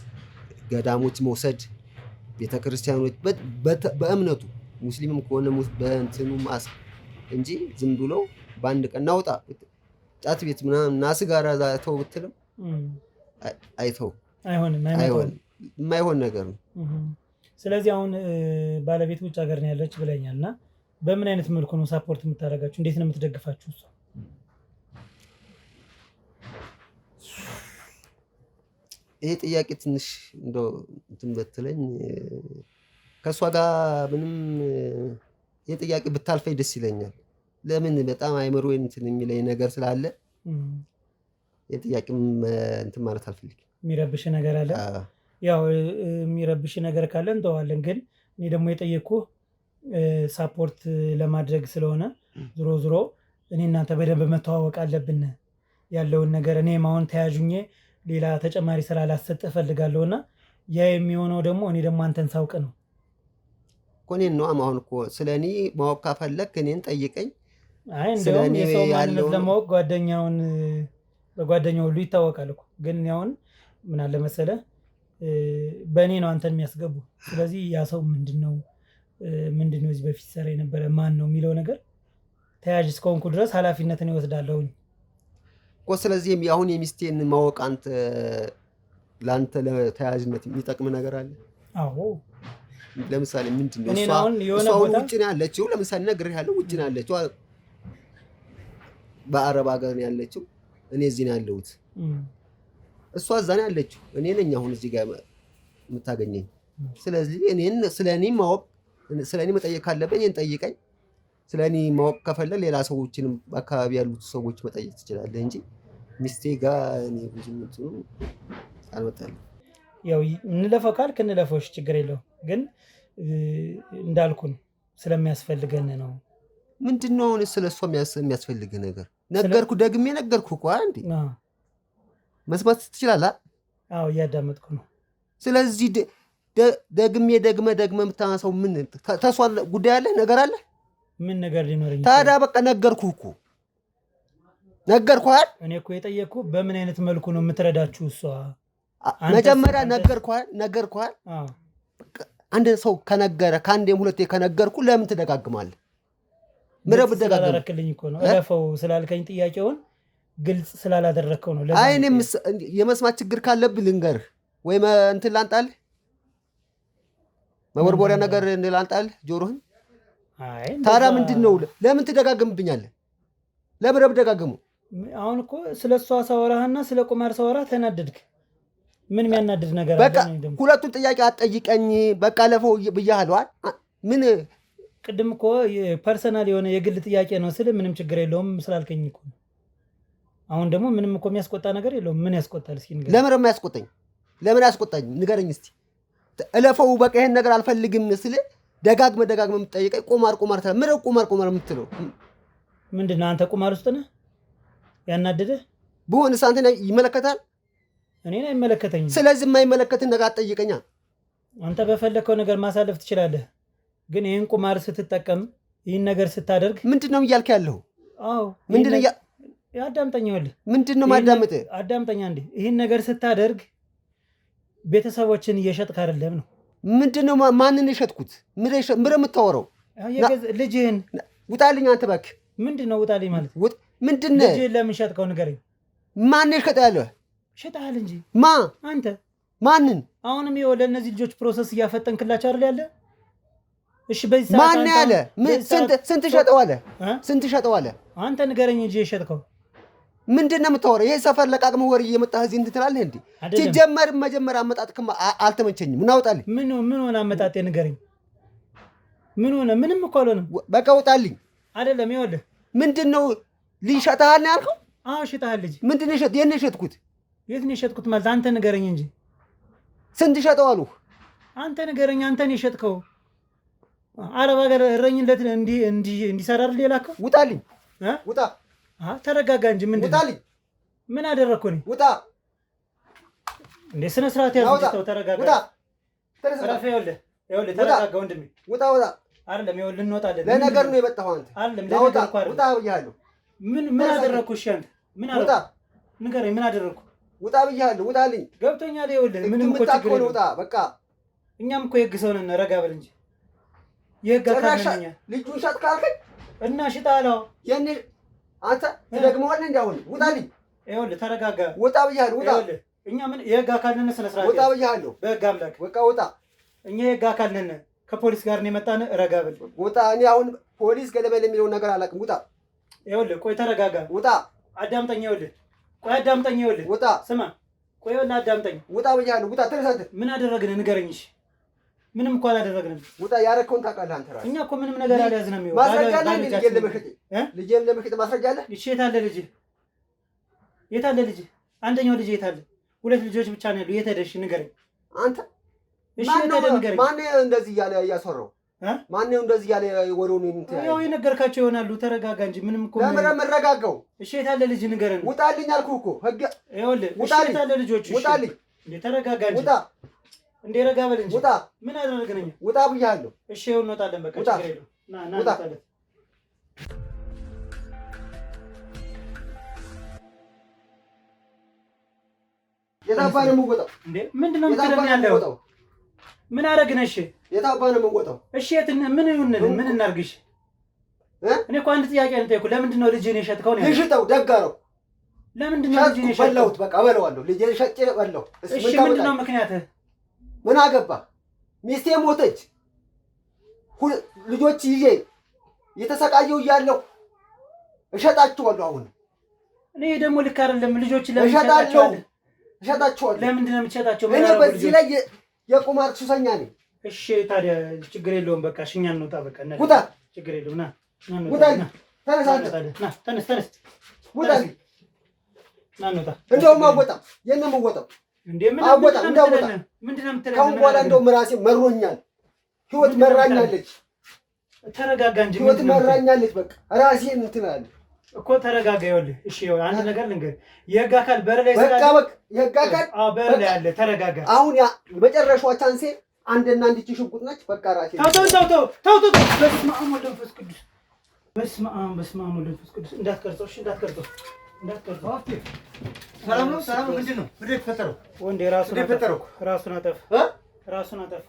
ገዳሞች መውሰድ፣ ቤተክርስቲያኖች በእምነቱ ሙስሊምም ከሆነ በእንትኑ እንጂ ዝም ብሎ በአንድ ቀን ናውጣ ጫት ቤት ምናምን ና ሲጋራ ተው ብትልም አይተው የማይሆን ነገር ነው። ስለዚህ አሁን ባለቤት ውጭ ሀገር ነው ያለች ብለኛል እና በምን አይነት መልኩ ነው ሳፖርት የምታደርጋችሁ? እንዴት ነው የምትደግፋችሁ? ይሄ ጥያቄ ትንሽ እንደው እንትን በትለኝ ከእሷ ጋር ምንም ይህ ጥያቄ ብታልፈኝ ደስ ይለኛል። ለምን በጣም አይምሮ እንትን የሚለኝ ነገር ስላለ ይህ ጥያቄም እንትን ማለት አልፈልግም። የሚረብሽ ነገር አለ። ያው የሚረብሽ ነገር ካለ እንተዋለን። ግን እኔ ደግሞ የጠየቅኩህ ሳፖርት ለማድረግ ስለሆነ ዞሮ እኔ እናንተ በደንብ መተዋወቅ አለብን ያለውን ነገር። እኔም አሁን ተያዥኜ ሌላ ተጨማሪ ስራ ላሰጥህ እፈልጋለሁ እና ያ የሚሆነው ደግሞ እኔ ደግሞ አንተን ሳውቅ ነው እኮ። እኔን ነው አሁን እኮ ስለ እኔ ማወቅ ካፈለክ እኔን ጠይቀኝ። አይ እንደውም የሰው ማንነት ለማወቅ በጓደኛው ሁሉ ይታወቃል እኮ። ግን አሁን ምን አለ መሰለህ በእኔ ነው አንተን የሚያስገቡ። ስለዚህ ያ ሰው ምንድነው እዚህ በፊት ሰራ የነበረ ማን ነው የሚለው ነገር ተያዥ እስከሆንኩ ድረስ ኃላፊነትን ይወስዳለሁኝ እኮ። ስለዚህ አሁን የሚስቴን ማወቅ አንተ ለአንተ ለተያዥነት የሚጠቅም ነገር አለ? አዎ። ለምሳሌ ምንድነው? እሷ ውጭ ነው ያለችው። ለምሳሌ ነግሬሃለሁ፣ ውጭ ነው ያለችው፣ በአረብ ሀገር ነው ያለችው። እኔ እዚህ ነው ያለሁት። እሷ እዛ ነው ያለችው። እኔ ነኝ አሁን እዚህ ጋር የምታገኘኝ። ስለዚህ ስለኔ ማወቅ ስለኔ መጠየቅ ካለብኝ እኔን ጠይቀኝ። ስለኔ ማወቅ ከፈለግ ሌላ ሰዎችንም አካባቢ ያሉት ሰዎች መጠየቅ ትችላለህ እንጂ ሚስቴ ጋር እኔ ብዙ ምትሉ አልመጣልኝ። ያው እንለፈው ካልክ እንለፈውሽ፣ ችግር የለውም። ግን እንዳልኩን ስለሚያስፈልገን ነው። ምንድነው አሁን ስለሷ የሚያስፈልግ ነገር? ነገርኩ፣ ደግሜ ነገርኩ እኮ አንዴ። መስማት ትችላለህ? አዎ እያዳመጥኩ ነው። ስለዚህ ደግሜ የምታነሳው ምን ተሷ ጉዳይ አለ? ነገር አለ? ምን ነገር ሊኖረኝ? ታዲያ በቃ ነገርኩ እኮ ነገርኩህ። እኔ እኮ የጠየቅኩ በምን አይነት መልኩ ነው የምትረዳችሁ እሷ? መጀመሪያ ነገርኩህ። አንድ ሰው ከነገረ ከአንዴም ሁለቴ ከነገርኩ ለምን ትደጋግማለህ? ምረብ ስላላረክልኝ እኮ ነው። እለፈው ስላልከኝ ጥያቄውን ግልጽ ስላላደረግከው ነው። አይ እኔ የመስማት ችግር ካለብህ ልንገርህ ወይ እንትን ላንጣልህ፣ መቦርቦሪያ ነገር ላንጣልህ ጆሮህን። ታዲያ ምንድን ነው? ለምን ትደጋግምብኛለህ? ለምን ብደጋግሙ? አሁን እኮ ስለ እሷ ሳወራህና ስለ ቁማር ሳወራህ ተናደድክ። ምን የሚያናድድ ነገር አለ? በቃ ሁለቱን ጥያቄ አትጠይቀኝ። በቃ ለፈው ብያለሁ። ምን ቅድም እኮ ፐርሰናል የሆነ የግል ጥያቄ ነው ስል ምንም ችግር የለውም ስላልከኝ እኮ። አሁን ደግሞ ምንም እኮ የሚያስቆጣ ነገር የለውም። ምን ያስቆጣል? እስኪ ንገረኝ። ለምን የሚያስቆጣኝ? ለምን ያስቆጣኝ? ንገረኝ እስቲ። እለፈው በቃ ይሄን ነገር አልፈልግም ስል ደጋግመህ የምትጠይቀኝ ቁማር ትላለህ። ምን ቁማር የምትለው ምንድን ነው? አንተ ቁማር ውስጥ ነህ? ያናደደህ ብሆንስ አንተን ይመለከታል? እኔን አይመለከተኝም። ስለዚህ የማይመለከትን ነገር አትጠይቀኛ። አንተ በፈለከው ነገር ማሳለፍ ትችላለህ። ግን ይህን ቁማር ስትጠቀም ይህን ነገር ስታደርግ ምንድን ነው እያልክ ያለሁ? አዎ ምንድን ነው? አዳምጠኝ። ይኸውልህ ምንድን ነው ማዳመጥ? አዳምጠኛ እንዴ። ይህን ነገር ስታደርግ ቤተሰቦችን እየሸጥክ አይደለም ነው? ምንድን ነው? ማንን የሸጥኩት? ምር የምታወራው? ልጅህን። ውጣልኝ አንተ እባክህ። ምንድን ነው ውጣልኝ ማለት? ምንድን ነው? ልጅህን ለምን ሸጥከው ንገረኝ። ማን የሸጠ ያለህ? ሸጠሃል እንጂ። አንተ። ማንን? አሁንም ይኸው ለእነዚህ ልጆች ፕሮሰስ እያፈጠንክላቸው አይደል ያለ? እሺ በዚህ ሰዓት ማን ያለ? ስንት ሸጠው አለ? አንተ ንገረኝ እንጂ የሸጥከው ምንድን ነው የምታወራው? ይሄ ሰፈር ለቃቅመህ ወሬ እየመጣህ እዚህ እንትን ትላለህ እንዴ? ሲጀመር መጀመሪያ አመጣጥክማ አልተመቸኝም። ምን አውጣልኝ። ምን ሆነ አመጣጤ ንገረኝ። ምን ሆነ? ምንም እኮ አልሆነም። በቃ ውጣልኝ። አይደለም ይኸውልህ። ምንድን ነው ሊሸጥሃል ነው ያልከው? አዎ ሸጠሃል ልጅ። ምንድን ነው የት ነው የሸጥኩት? የት ነው የሸጥኩት ማለት አንተ ንገረኝ እንጂ። ስንት ሸጠው አሉህ? አንተ ንገረኝ። አንተ ነው የሸጥከው። አረብ ሀገር እረኝነት እንዲሰራር ሌላከው። ውጣልኝ። ውጣ። ተረጋጋ እንጂ። ምንድን ነው? ውጣልኝ። ምን አደረግኩ እኔ? ውጣ እንዴ! ስነ ስርዓት ያዝ። ተረጋጋ። ውጣ። ይኸውልህ ተረጋጋ ወንድሜ። ውጣ። አይደለም ይኸውልህ እንወጣለን። ለነገር ነው የመጣኸው አንተ። አይደለም ለነገር እኮ አይደለም። ውጣ ብያለሁ። ምን አደረግኩ? እሺ አንተ ምን አደረግኩ? ንገረኝ። ምን አደረግኩ? ውጣ ብያለሁ። ውጣልኝ። ገብቶኛል። ይኸውልህ ምንም እኮ ችግር የለውም። ውጣ በቃ። እኛም እኮ የህግ ሰው ነን። ረጋ በል እንጂ። የህግ አካል ነኝ። ልጁን ሸጥ ካልከኝ እና ሽጣለሁ። አንተ ትደግመዋለህ እንዴ? አሁን ውጣልኝ። ይኸውልህ ተረጋጋ። ውጣ ብያለሁ። ውጣ። እኛ ምን የህግ አካል ነን? ስነ ስርዓት። ውጣ ብያለሁ። በህግ አምላክ በቃ ውጣ። እኛ የህግ አካል ነን። ከፖሊስ ጋር ነው የመጣን። ረጋ በል። ውጣ። እኔ አሁን ፖሊስ ገለበል የሚለውን ነገር አላውቅም። ውጣ። ይኸውልህ ቆይ ተረጋጋ። ውጣ። አዳምጠኝ። ይኸውልህ ቆይ አዳምጠኝ። ይኸውልህ ውጣ። ስማ ቆይ ይኸውልህ አዳምጠኝ። ውጣ ብያለሁ። ውጣ። ተነሳት። ምን አደረግን ንገረኝ። እሺ ምንም እኮ አላደረግንም። ውጣ። ያረከውን ታውቃለህ አንተ ራስህ። እኛ እኮ ምንም ነገር አልያዝንም። ይኸው ማስረጃ አለ። ልጄን ለመሸጥ ማስረጃ አለ። እሺ የት አለ ልጅ? የት አለ ልጅ? አንደኛው ልጅ የት አለ? ሁለት ልጆች ብቻ ነው ያሉ። የት ሄደሽ ንገረኝ። አንተ ማነው እንደዚህ እያለ እያሰራው? ማነው እንደዚህ እያለ ወሬውን እንትን ያው የነገርካቸው ይሆናሉ። ተረጋጋ እንጂ ምንም እኮ ለምን መረጋጋው? እሺ የት አለ ልጅ ንገረን። ውጣልኝ አልኩህ እኮ ህግ ይኸውልህ። እሺ የት አለ ልጆች? ውጣልኝ እንዴ ተረጋጋ እንጂ። ውጣ እንዴ ረጋ በል እንጂ። ውጣ። ምን አደረግነኝ? ውጣ ብያለሁ። እሺ ይኸው እንወጣለን በቃ ችግር የለውም። ና እንወጣለን። የታባን የምወጣው እንዴ ምንድነው የምትለኝ ያለው? ምን አደረግነሽ? የታባን የምወጣው? እሺ ምን ይሁንልን? ምን እናርግሽ? እኔ እኮ አንድ ጥያቄ ነው የጠየኩህ። ለምንድን ነው ልጅህን የሸጥከው ነው? ልሽጠው ደጋ ነው። ለምንድን ነው ልጅህን የሸጥከው? በላሁት በቃ በለዋለሁ። ልጅህን ሸጬ በላሁ። እሺ ምንድን ነው ምክንያትህ? ምን አገባህ? ሚስቴ ሞተች። ልጆች ይዤ እየተሰቃየሁ እያለሁ እሸጣቸዋለሁ። አሁን እኔ ደግሞ ልክ አይደለም። ልጆች እሸጣቸዋለሁ። ለምንድን ነው የምትሸጣቸው? እኔ በዚህ ላይ የቁማር ሱሰኛ ነኝ። እሺ ታዲያ ችግር የለውም። በቃ እኛ እንውጣ። በቃ ውጣ። ችግር የለውም። ና ውጣ። ተነስ ተነስ። ውጣ። ና እንውጣ። እንደውም አወጣም። የእነ የምወጣው እንዴ ምን አወጣም። እንዳወጣ ምንድን ነው የምትለኝ? ከአሁን በኋላ እንደውም ራሴ መሮኛል። ህይወት መራኛለች። ተረጋጋ እንጂ። ህይወት መራኛለች። በቃ ራሴን እንትን አለ እኮ ተረጋጋ። ይኸውልህ እሺ አንድ ነገር ልንገርህ። የህግ አካል በር ላይ በቃ የህግ አካል በር ላይ አለ። ተረጋጋ። አሁን ያ የመጨረሻዋ ቻንሴ አንድና አንድ ሽጉጥ ነች። በቃ ራሴ ተው። በስመ አብ ወወልድ ወመንፈስ ቅዱስ። በስመ አብ ወወልድ ወመንፈስ ቅዱስ። እንዳትቀርጸው። እሺ እንዳትቀርጸው። ሰላም ነው። ምንድን ነው የተፈጠረው? ወንዴ ራሱን አጠፋ።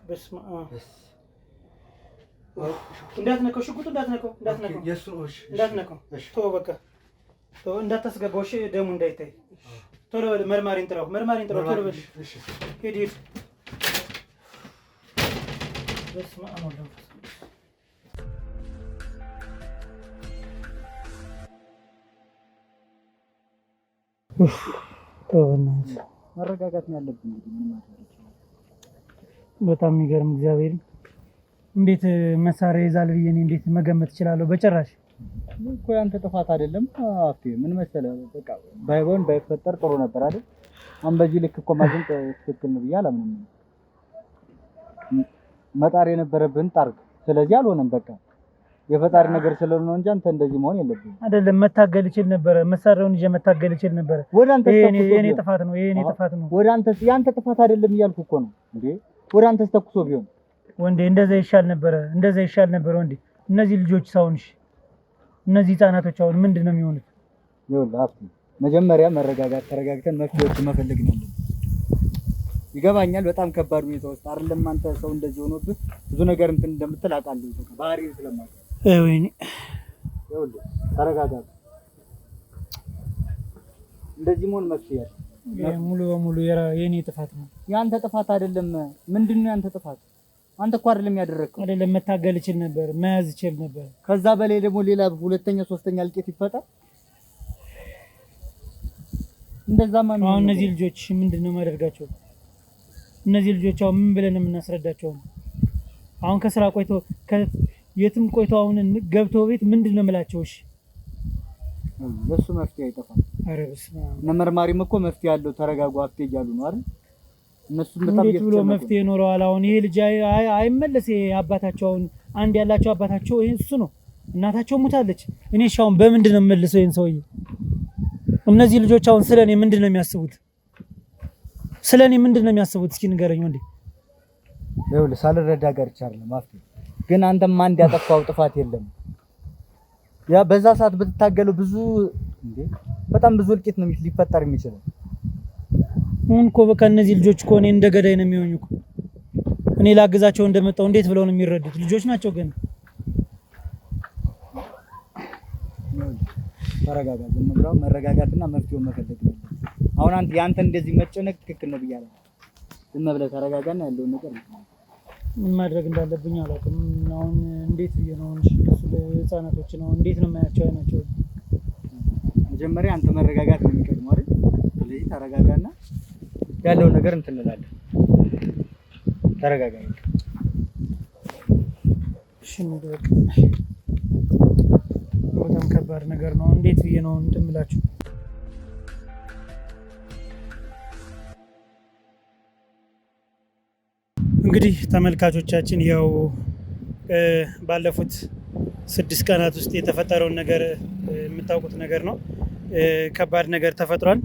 በስመ አብ እንዳትነካው፣ ሽጉጡ እንዳትነካው። ተው በቃ ተው፣ እንዳታስገባው። እሺ ደሙ እንዳይታይ። ቶሎ በል መርማሪን ጥራው። ቶሎ በል ሂድ። በስመ አብ ወወልድ ወመንፈስ ቅዱስ። መረጋጋት ነው ያለብን። በጣም የሚገርም እግዚአብሔር እንዴት መሳሪያ ይዛል ብዬ እኔ እንዴት መገመት እችላለሁ? በጭራሽ እኮ ያንተ ጥፋት አይደለም። አፍቴ ምን መሰለህ፣ በቃ ባይፈጠር ጥሩ ነበር አይደል? አሁን በዚህ ልክ እኮ ማዘን ትክክል ነው ብዬ አላምንም። መጣር የነበረብህን ጣርክ። ስለዚህ አልሆነም። በቃ የፈጣሪ ነገር ስለሆነ ነው እንጂ አንተ እንደዚህ መሆን የለብህም። አይደለም መታገል ይችል ነበር። መሳሪያውን ይዤ መታገል ይችል ነበር። ወደ አንተ የኔ ጥፋት ነው። ወደ አንተ ያንተ ጥፋት አይደለም እያልኩ እኮ ነው እንዴ። ወደ አንተ ተኩሶ ቢሆን ወንዴ እንደዛ ይሻል ነበር ወንዴ። እነዚህ ልጆች ሳውንሽ እነዚህ ህፃናቶች አሁን ምንድነው የሚሆኑት? ይኸውልህ ሀብቴ፣ መጀመሪያ ተረጋግተን መፍትሄዎች መፈለግ ነው ያለብን። ይገባኛል፣ በጣም ከባድ ሁኔታ ውስጥ አይደለም አንተ ሰው እንደዚህ ሆኖብህ ብዙ ነገር እንትን እንደምትል አውቃለሁ። በቃ ባህሪ ስለማውቅ ወይኔ፣ ይኸውልህ ተረጋጋ። እንደዚህ መሆን መፍትሄ ሙሉ በሙሉ የኔ ጥፋት ነው። ያንተ ጥፋት አይደለም። ምንድነው ያንተ ጥፋት? አንተ እኮ አይደለም ያደረግከው። አይደለም መታገል ይችል ነበር፣ መያዝ ይችል ነበር። ከዛ በላይ ደግሞ ሌላ ሁለተኛ ሶስተኛ እልቂት ይፈጠር። እንደዛማ ነው። አሁን እነዚህ ልጆች ምንድነው ማደርጋቸው? እነዚህ ልጆች አሁን ምን ብለን የምናስረዳቸው? አሁን ከስራ ቆይቶ የትም ቆይቶ አሁን ገብቶ ቤት ምንድነው የምላቸው? እሺ ለሱ መፍትሄ አይጠፋም። ኧረ በስመ አብ። እነ መርማሪም እኮ መፍትሄ አለው ተረጋጉ አፍቴ እያሉ ነው አይደል? እነሱም በጣም እንዴት ብሎ መፍትሄ ኖረዋል? አሁን ይሄ ልጅ አይመለስ። አባታቸው አሁን አንድ ያላቸው አባታቸው ይሄ እሱ ነው። እናታቸው ሙታለች። እኔ ሻውን በምንድን ነው የምመልሰው ይሄን ሰውዬ? እነዚህ ልጆች አሁን ስለኔ ምንድን ነው የሚያስቡት? እስኪ ንገረኝ ወንዴ። ይኸውልህ ሳልረዳ ጋር ይቻላል ማፍቴ፣ ግን አንተም አንድ ያጠፋው ጥፋት የለም። ያ በዛ ሰዓት ብትታገለው በጣም ብዙ እልቂት ነው ሊፈጠር የሚችለው። እኮ በቃ እነዚህ ልጆች እኮ እኔ እንደ ገዳይ ነው የሚሆኙ እኮ። እኔ ላግዛቸው እንደመጣው እንዴት ብለው ነው የሚረዱት? ልጆች ናቸው ግን። ተረጋጋ። ዝም ብለው መረጋጋትና መፍትሄውን መፈለግ ነው። አሁን ያንተ እንደዚህ መጨነቅ ትክክል ነው ብያለሁ። ዝም ብለህ ተረጋጋና ያለውን ነገር ምን ማድረግ እንዳለብኝ አላውቅም። አሁን እንዴት ብዬ ነው እነሱ ህፃናቶች ነው እንዴት ነው የማያቸው አይናቸው? መጀመሪያ አንተ መረጋጋት ነው የሚቀድመው አይደል? ስለዚህ ተረጋጋና ያለውን ነገር እንትን እንላለን። ተረጋጋ። እሺ ነው በጣም ከባድ ነገር ነው። እንዴት ብዬ ነው እንትን የምላችሁ? እንግዲህ ተመልካቾቻችን ያው ባለፉት 6 ቀናት ውስጥ የተፈጠረውን ነገር የምታውቁት ነገር ነው። ከባድ ነገር ተፈጥሯል።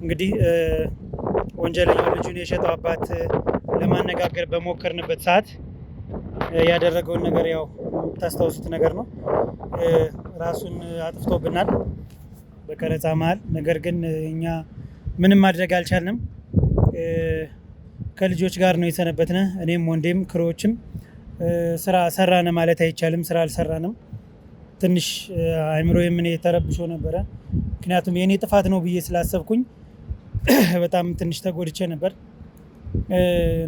እንግዲህ ወንጀለኛው ልጁን የሸጠው አባት ለማነጋገር በሞከርንበት ሰዓት ያደረገውን ነገር ያው የምታስታውሱት ነገር ነው። ራሱን አጥፍቶብናል በቀረጻ መሀል። ነገር ግን እኛ ምንም ማድረግ አልቻልንም። ከልጆች ጋር ነው የሰነበትነ። እኔም ወንዴም ክሮዎችም ስራ ሰራነ ማለት አይቻልም። ስራ አልሰራንም። ትንሽ አእምሮ የምን ተረብሾ ነበረ። ምክንያቱም የኔ ጥፋት ነው ብዬ ስላሰብኩኝ በጣም ትንሽ ተጎድቼ ነበር።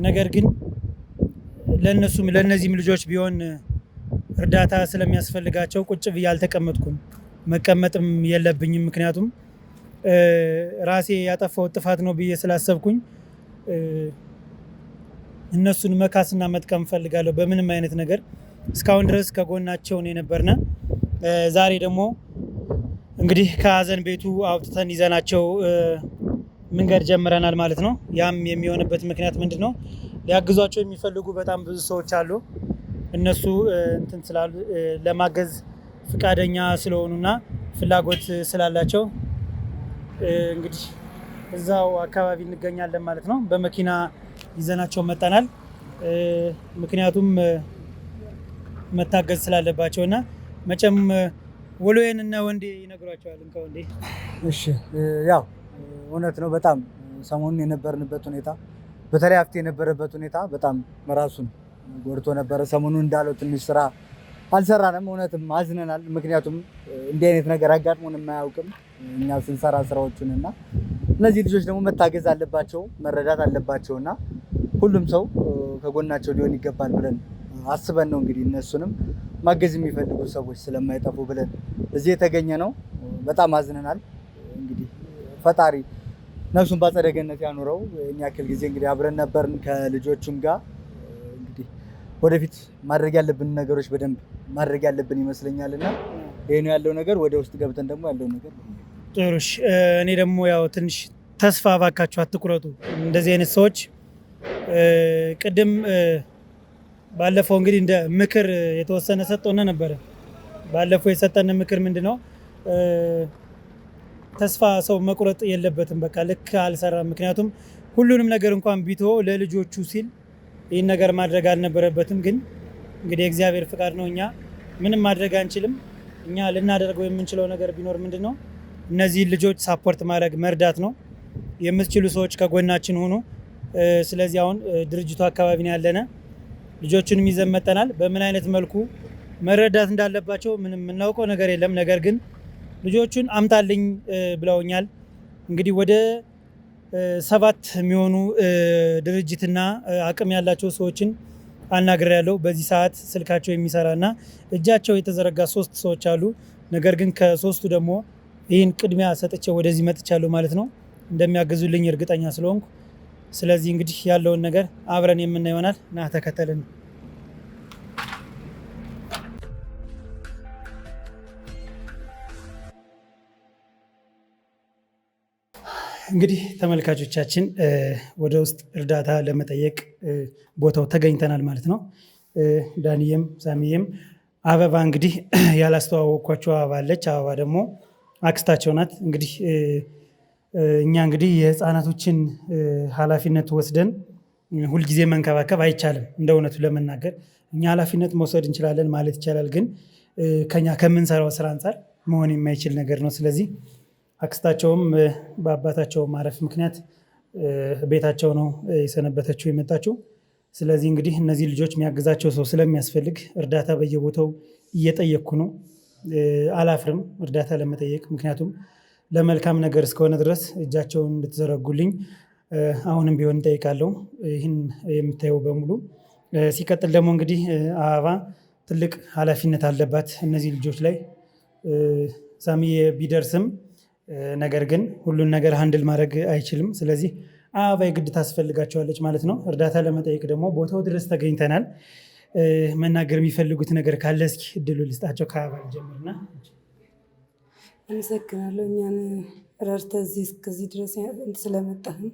ነገር ግን ለእነዚህም ልጆች ቢሆን እርዳታ ስለሚያስፈልጋቸው ቁጭ ብዬ አልተቀመጥኩም። መቀመጥም የለብኝም። ምክንያቱም ራሴ ያጠፋው ጥፋት ነው ብዬ ስላሰብኩኝ እነሱን መካስና መጥቀም ፈልጋለሁ በምንም አይነት ነገር። እስካሁን ድረስ ከጎናቸውን የነበርነ፣ ዛሬ ደግሞ እንግዲህ ከሀዘን ቤቱ አውጥተን ይዘናቸው መንገድ ጀምረናል ማለት ነው። ያም የሚሆንበት ምክንያት ምንድን ነው? ሊያግዟቸው የሚፈልጉ በጣም ብዙ ሰዎች አሉ። እነሱ እንትን ስላሉ ለማገዝ ፍቃደኛ ስለሆኑና ፍላጎት ስላላቸው እንግዲህ እዛው አካባቢ እንገኛለን ማለት ነው። በመኪና ይዘናቸው መጣናል። ምክንያቱም መታገዝ ስላለባቸው እና መቼም ወሎዬንና ወንዴ ይነግሯቸዋል። ከወንዴ እሺ፣ ያው እውነት ነው። በጣም ሰሞኑን የነበርንበት ሁኔታ በተለይ ሀብቴ የነበረበት ሁኔታ በጣም ራሱን ጎድቶ ነበረ። ሰሞኑን እንዳለው ትንሽ ስራ አልሰራንም። እውነትም አዝነናል። ምክንያቱም እንዲህ አይነት ነገር አጋጥሞን የማያውቅም እኛ ስንሰራ ስራዎቹን እና እነዚህ ልጆች ደግሞ መታገዝ አለባቸው፣ መረዳት አለባቸው እና ሁሉም ሰው ከጎናቸው ሊሆን ይገባል ብለን አስበን ነው እንግዲህ እነሱንም ማገዝ የሚፈልጉ ሰዎች ስለማይጠፉ ብለን እዚህ የተገኘ ነው። በጣም አዝነናል። እንግዲህ ፈጣሪ ነፍሱን በአጸደ ገነት ያኑረው። እኛ ያክል ጊዜ እንግዲህ አብረን ነበርን ከልጆቹም ጋር። እንግዲህ ወደፊት ማድረግ ያለብን ነገሮች በደንብ ማድረግ ያለብን ይመስለኛል እና ይሄ ነው ያለው ነገር። ወደ ውስጥ ገብተን ደግሞ ያለው ነገር ጥሩሽ። እኔ ደግሞ ያው ትንሽ ተስፋ ባካችሁ አትቁረጡ። እንደዚህ አይነት ሰዎች ቅድም ባለፈው እንግዲህ እንደ ምክር የተወሰነ ሰጠነ ነበረ። ባለፈው የሰጠን ምክር ምንድነው? ተስፋ ሰው መቁረጥ የለበትም። በቃ ልክ አልሰራም። ምክንያቱም ሁሉንም ነገር እንኳን ቢቶ ለልጆቹ ሲል ይህን ነገር ማድረግ አልነበረበትም። ግን እንግዲህ የእግዚአብሔር ፍቃድ ነው። እኛ ምንም ማድረግ አንችልም። እኛ ልናደርገው የምንችለው ነገር ቢኖር ምንድነው? እነዚህ ልጆች ሳፖርት ማድረግ መርዳት ነው። የምትችሉ ሰዎች ከጎናችን ሆኑ። ስለዚህ አሁን ድርጅቱ አካባቢ ነው ያለነ። ልጆቹንም ይዘን መጠናል። በምን አይነት መልኩ መረዳት እንዳለባቸው ምንም የምናውቀው ነገር የለም። ነገር ግን ልጆቹን አምጣልኝ ብለውኛል። እንግዲህ ወደ 7 የሚሆኑ ድርጅትና አቅም ያላቸው ሰዎችን አናግሬያለሁ። በዚህ ሰዓት ስልካቸው የሚሰራና እጃቸው የተዘረጋ 3 ሰዎች አሉ። ነገር ግን ከ3ቱ ደግሞ ይህን ቅድሚያ ሰጥቼ ወደዚህ መጥቻለሁ ማለት ነው፣ እንደሚያግዙልኝ እርግጠኛ ስለሆንኩ። ስለዚህ እንግዲህ ያለውን ነገር አብረን የምናየው ይሆናል። ና ተከተልን። እንግዲህ ተመልካቾቻችን ወደ ውስጥ እርዳታ ለመጠየቅ ቦታው ተገኝተናል ማለት ነው። ዳንኤም ሳሚዬም አበባ እንግዲህ ያላስተዋወቅኳቸው አበባ አለች። አበባ ደግሞ አክስታቸው ናት። እንግዲህ እኛ እንግዲህ የህፃናቶችን ኃላፊነት ወስደን ሁልጊዜ መንከባከብ አይቻልም። እንደ እውነቱ ለመናገር እኛ ኃላፊነት መውሰድ እንችላለን ማለት ይቻላል፣ ግን ከኛ ከምንሰራው ስራ አንጻር መሆን የማይችል ነገር ነው። ስለዚህ አክስታቸውም በአባታቸው ማረፍ ምክንያት ቤታቸው ነው የሰነበተችው የመጣችው። ስለዚህ እንግዲህ እነዚህ ልጆች የሚያግዛቸው ሰው ስለሚያስፈልግ እርዳታ በየቦታው እየጠየቅኩ ነው። አላፍርም እርዳታ ለመጠየቅ፣ ምክንያቱም ለመልካም ነገር እስከሆነ ድረስ እጃቸውን እንድትዘረጉልኝ አሁንም ቢሆን እንጠይቃለሁ። ይህን የምታየው በሙሉ ሲቀጥል ደግሞ እንግዲህ አበባ ትልቅ ኃላፊነት አለባት እነዚህ ልጆች ላይ። ሳሚዬ ቢደርስም ነገር ግን ሁሉን ነገር ሃንድል ማድረግ አይችልም። ስለዚህ አበባ የግድ ታስፈልጋቸዋለች ማለት ነው። እርዳታ ለመጠየቅ ደግሞ ቦታው ድረስ ተገኝተናል። መናገር የሚፈልጉት ነገር ካለ እስኪ እድሉ ልስጣቸው። ከአበባ ጀምርና አመሰግናለሁ። እኛን ረድተህ እስከዚህ ድረስ ስለመጣህም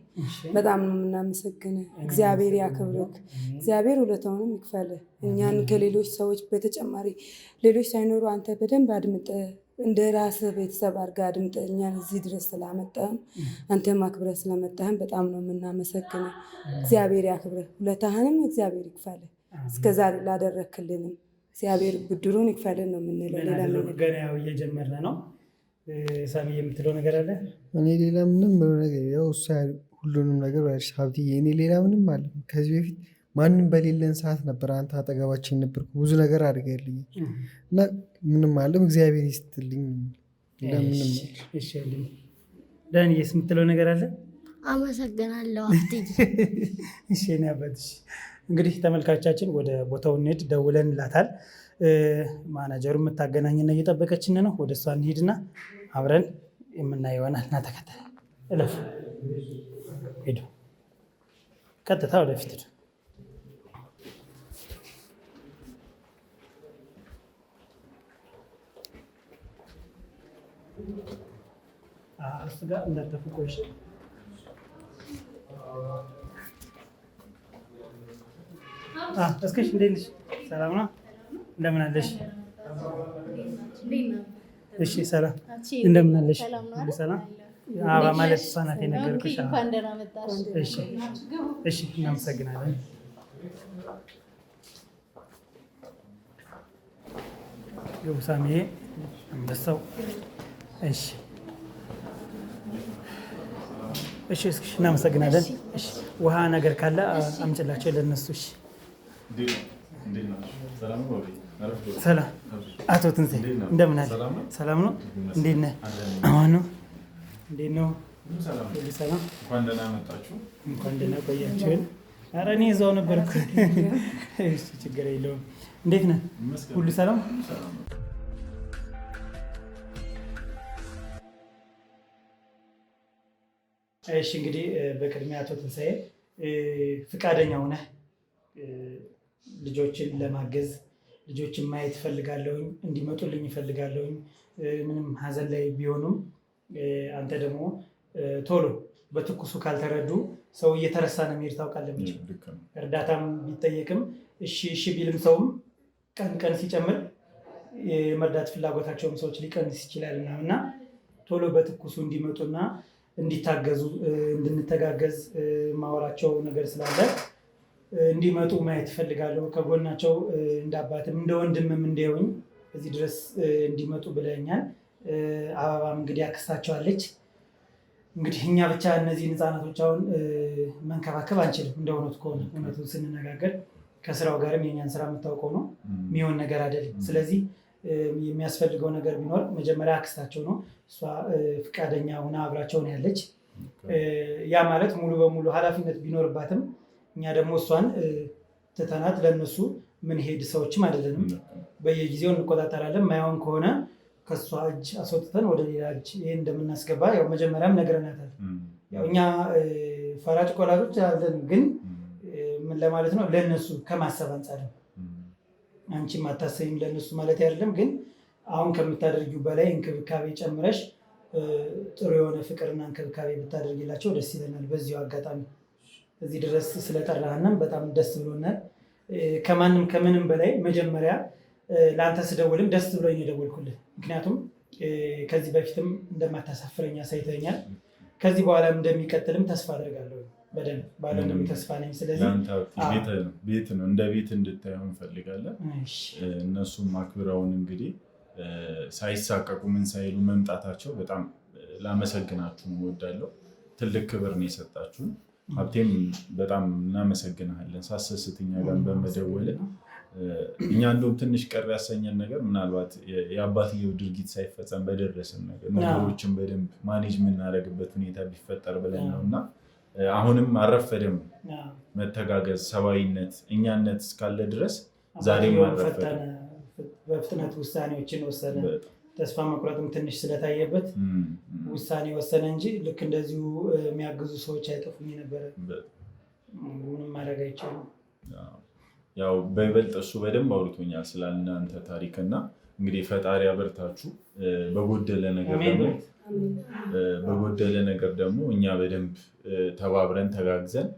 በጣም ነው የምናመሰግንህ። እግዚአብሔር ያክብርህ፣ እግዚአብሔር ውለታውንም ይክፈልህ። እኛን ከሌሎች ሰዎች በተጨማሪ ሌሎች ሳይኖሩ አንተ በደንብ አድምጠህ እንደ ራስህ ቤተሰብ አድርገህ አድምጠህ እኛን እዚህ ድረስ ስላመጣህም አንተም አክብረህ ስለመጣህም በጣም ነው የምናመሰግንህ። እግዚአብሔር ያክብርህ፣ ውለታህንም እግዚአብሔር ይክፈልህ። እስከዛሬ ላደረክልንም እግዚአብሔር ብድሩን ይክፈልን ነው የምንለው። ሌላ ገና ያው እየጀመርን ነው። ሳሚ የምትለው ነገር አለ? እኔ ሌላ ምንም ነገር ያው እሱ ሁሉንም ነገር ሀብትዬ፣ እኔ ሌላ ምንም አለ። ከዚህ በፊት ማንም በሌለን ሰዓት ነበር አንተ አጠገባችን ነበርኩ። ብዙ ነገር አድርገልኝ እና ምንም አለም እግዚአብሔር ይስጥልኝ። ለምንም ዳንኤስ የምትለው ነገር አለ? አመሰግናለሁ ሀብትዬ። እሺ ያበትሽ። እንግዲህ ተመልካቻችን ወደ ቦታው እንሂድ፣ ደውለንላታል። ማናጀሩ የምታገናኝና እየጠበቀችን ነው። ወደ እሷ እንሂድና አብረን የምናየው ይሆናል። እና ተከተል እለፍ፣ ሄዱ፣ ቀጥታ ወደፊት ሄዱ። እሱ ጋር እንዳትጠፉ ቆይሽ። እስኪሽ እንዴት ነሽ? ሰላም ነው? እንደምን አለሽ? እሺ ሰላም፣ እንደምን አለሽ? ሰላም። አበባ ማለት እሷ ናት የነገርኩሽ። እሺ እናመሰግናለን። ሳሚ አንበሳው። እሺ እሺ፣ እስኪ እናመሰግናለን። እሺ ውሃ ነገር ካለ አምጭላቸው ለነሱ። እሺ ሰላም አቶ ትንሣኤ እንደምን አለ? ሰላም ነው? እንዴት ነህ? አማን ነው? እንዴት ነው? ሰላም። እንኳን ደህና መጣችሁ። እንኳን ደህና ቆያችሁን። ኧረ እኔ እዛው ነበርኩ። እሺ ችግር የለውም። እንዴት ነህ? ሁሉ ሰላም? እሺ እንግዲህ በቅድሚያ አቶ ትንሣኤ ፍቃደኛ ሆነህ ልጆችን ለማገዝ ልጆችን ማየት እፈልጋለሁኝ፣ እንዲመጡልኝ እፈልጋለሁኝ። ምንም ሀዘን ላይ ቢሆኑም አንተ ደግሞ ቶሎ በትኩሱ ካልተረዱ ሰው እየተረሳ ነው የሚሄድ። ታውቃለህ፣ እርዳታም ቢጠየቅም እሺ እሺ ቢልም ሰውም ቀን ቀን ሲጨምር የመርዳት ፍላጎታቸውም ሰዎች ሊቀንስ ይችላል እና ቶሎ በትኩሱ እንዲመጡና እንዲታገዙ እንድንተጋገዝ ማወራቸው ነገር ስላለ እንዲመጡ ማየት እፈልጋለሁ። ከጎናቸው እንደ አባትም እንደ ወንድምም እንዲሆኝ እዚህ ድረስ እንዲመጡ ብለኛል። አበባም እንግዲህ አክስታቸዋለች። እንግዲህ እኛ ብቻ እነዚህን ህፃናቶች አሁን መንከባከብ አንችልም። እንደ እውነቱ ከሆነ እውነቱ ስንነጋገር ከስራው ጋርም የኛን ስራ የምታውቀው ነው፣ የሚሆን ነገር አይደለም። ስለዚህ የሚያስፈልገው ነገር ቢኖር መጀመሪያ አክስታቸው ነው። እሷ ፈቃደኛ ሆና አብራቸው ነው ያለች። ያ ማለት ሙሉ በሙሉ ኃላፊነት ቢኖርባትም እኛ ደግሞ እሷን ትተናት ለእነሱ ምን ሄድ ሰዎችም አይደለንም። በየጊዜው እንቆጣጠራለን። ማይሆን ከሆነ ከእሷ እጅ አስወጥተን ወደ ሌላ እጅ ይህ እንደምናስገባ ያው መጀመሪያም ነግረናታል። ያው እኛ ፈራጭ ቆራጮች አለን፣ ግን ምን ለማለት ነው ለእነሱ ከማሰብ አንጻር ነው። አንቺም አታሰቢም ለእነሱ ማለት አይደለም፣ ግን አሁን ከምታደርጊው በላይ እንክብካቤ ጨምረሽ ጥሩ የሆነ ፍቅርና እንክብካቤ ብታደርጊላቸው ደስ ይለናል። በዚሁ አጋጣሚ እዚህ ድረስ ስለጠራህንም በጣም ደስ ብሎናል። ከማንም ከምንም በላይ መጀመሪያ ለአንተ ስደውልም ደስ ብሎኝ የደወልኩልህ፣ ምክንያቱም ከዚህ በፊትም እንደማታሳፍረኝ አሳይተኛል። ከዚህ በኋላም እንደሚቀጥልም ተስፋ አደርጋለሁ። በደንብ ባለሙሉ ተስፋ ነኝ። ስለዚህ ቤት ነው፣ እንደ ቤት እንድታየው እንፈልጋለን። እነሱም አክብረውን እንግዲህ ሳይሳቀቁ ምን ሳይሉ መምጣታቸው በጣም ላመሰግናችሁ እወዳለሁ። ትልቅ ክብር ነው የሰጣችሁን። ሀብቴም በጣም እናመሰግናለን ሳሰስት እኛ ጋር በመደወል። እኛ እንደውም ትንሽ ቀር ያሰኘን ነገር ምናልባት የአባትየው ድርጊት ሳይፈጸም በደረስን ነገር ነገሮችን በደንብ ማኔጅ የምናደርግበት ሁኔታ ቢፈጠር ብለን ነው እና አሁንም አልረፈደም። መተጋገዝ፣ ሰብአዊነት፣ እኛነት እስካለ ድረስ ዛሬም አልረፈደም። በፍጥነት ውሳኔዎችን ወሰነ። ተስፋ መቁረጥም ትንሽ ስለታየበት ውሳኔ ወሰነ እንጂ ልክ እንደዚሁ የሚያግዙ ሰዎች አይጠፉም ነበረ። ምንም ማድረግ አይቻልም። ያው በይበልጥ እሱ በደንብ አውርቶኛል ስላለ እናንተ ታሪክና እንግዲህ ፈጣሪ ያበርታችሁ። በጎደለ ነገር ደግሞ እኛ በደንብ ተባብረን ተጋግዘን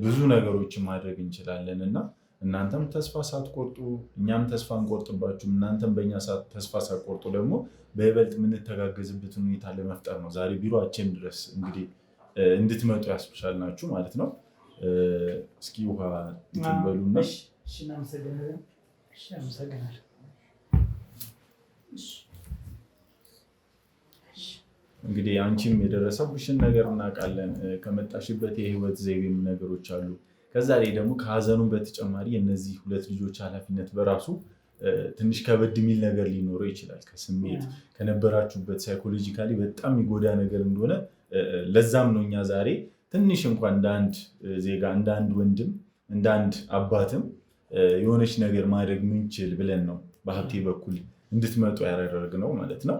ብዙ ነገሮችን ማድረግ እንችላለን እና እናንተም ተስፋ ሳትቆርጡ እኛም ተስፋ እንቆርጥባችሁም። እናንተም በእኛ ተስፋ ሳትቆርጡ ደግሞ በይበልጥ የምንተጋገዝበትን ሁኔታ ለመፍጠር ነው ዛሬ ቢሮአችን ድረስ እንግዲህ እንድትመጡ ያስቻልናችሁ ማለት ነው። እስኪ ውሃ ትበሉና እንግዲህ አንቺም የደረሰብሽን ነገር እናውቃለን። ከመጣሽበት የህይወት ዘይቤም ነገሮች አሉ። ከዛ ላይ ደግሞ ከሀዘኑ በተጨማሪ የእነዚህ ሁለት ልጆች ኃላፊነት በራሱ ትንሽ ከበድ የሚል ነገር ሊኖረው ይችላል። ከስሜት ከነበራችሁበት ሳይኮሎጂካሊ በጣም የሚጎዳ ነገር እንደሆነ ለዛም ነው እኛ ዛሬ ትንሽ እንኳን እንደ አንድ ዜጋ እንደ አንድ ወንድም እንደ አንድ አባትም የሆነች ነገር ማድረግ ምንችል ብለን ነው በሀብቴ በኩል እንድትመጡ ያደረግነው ማለት ነው።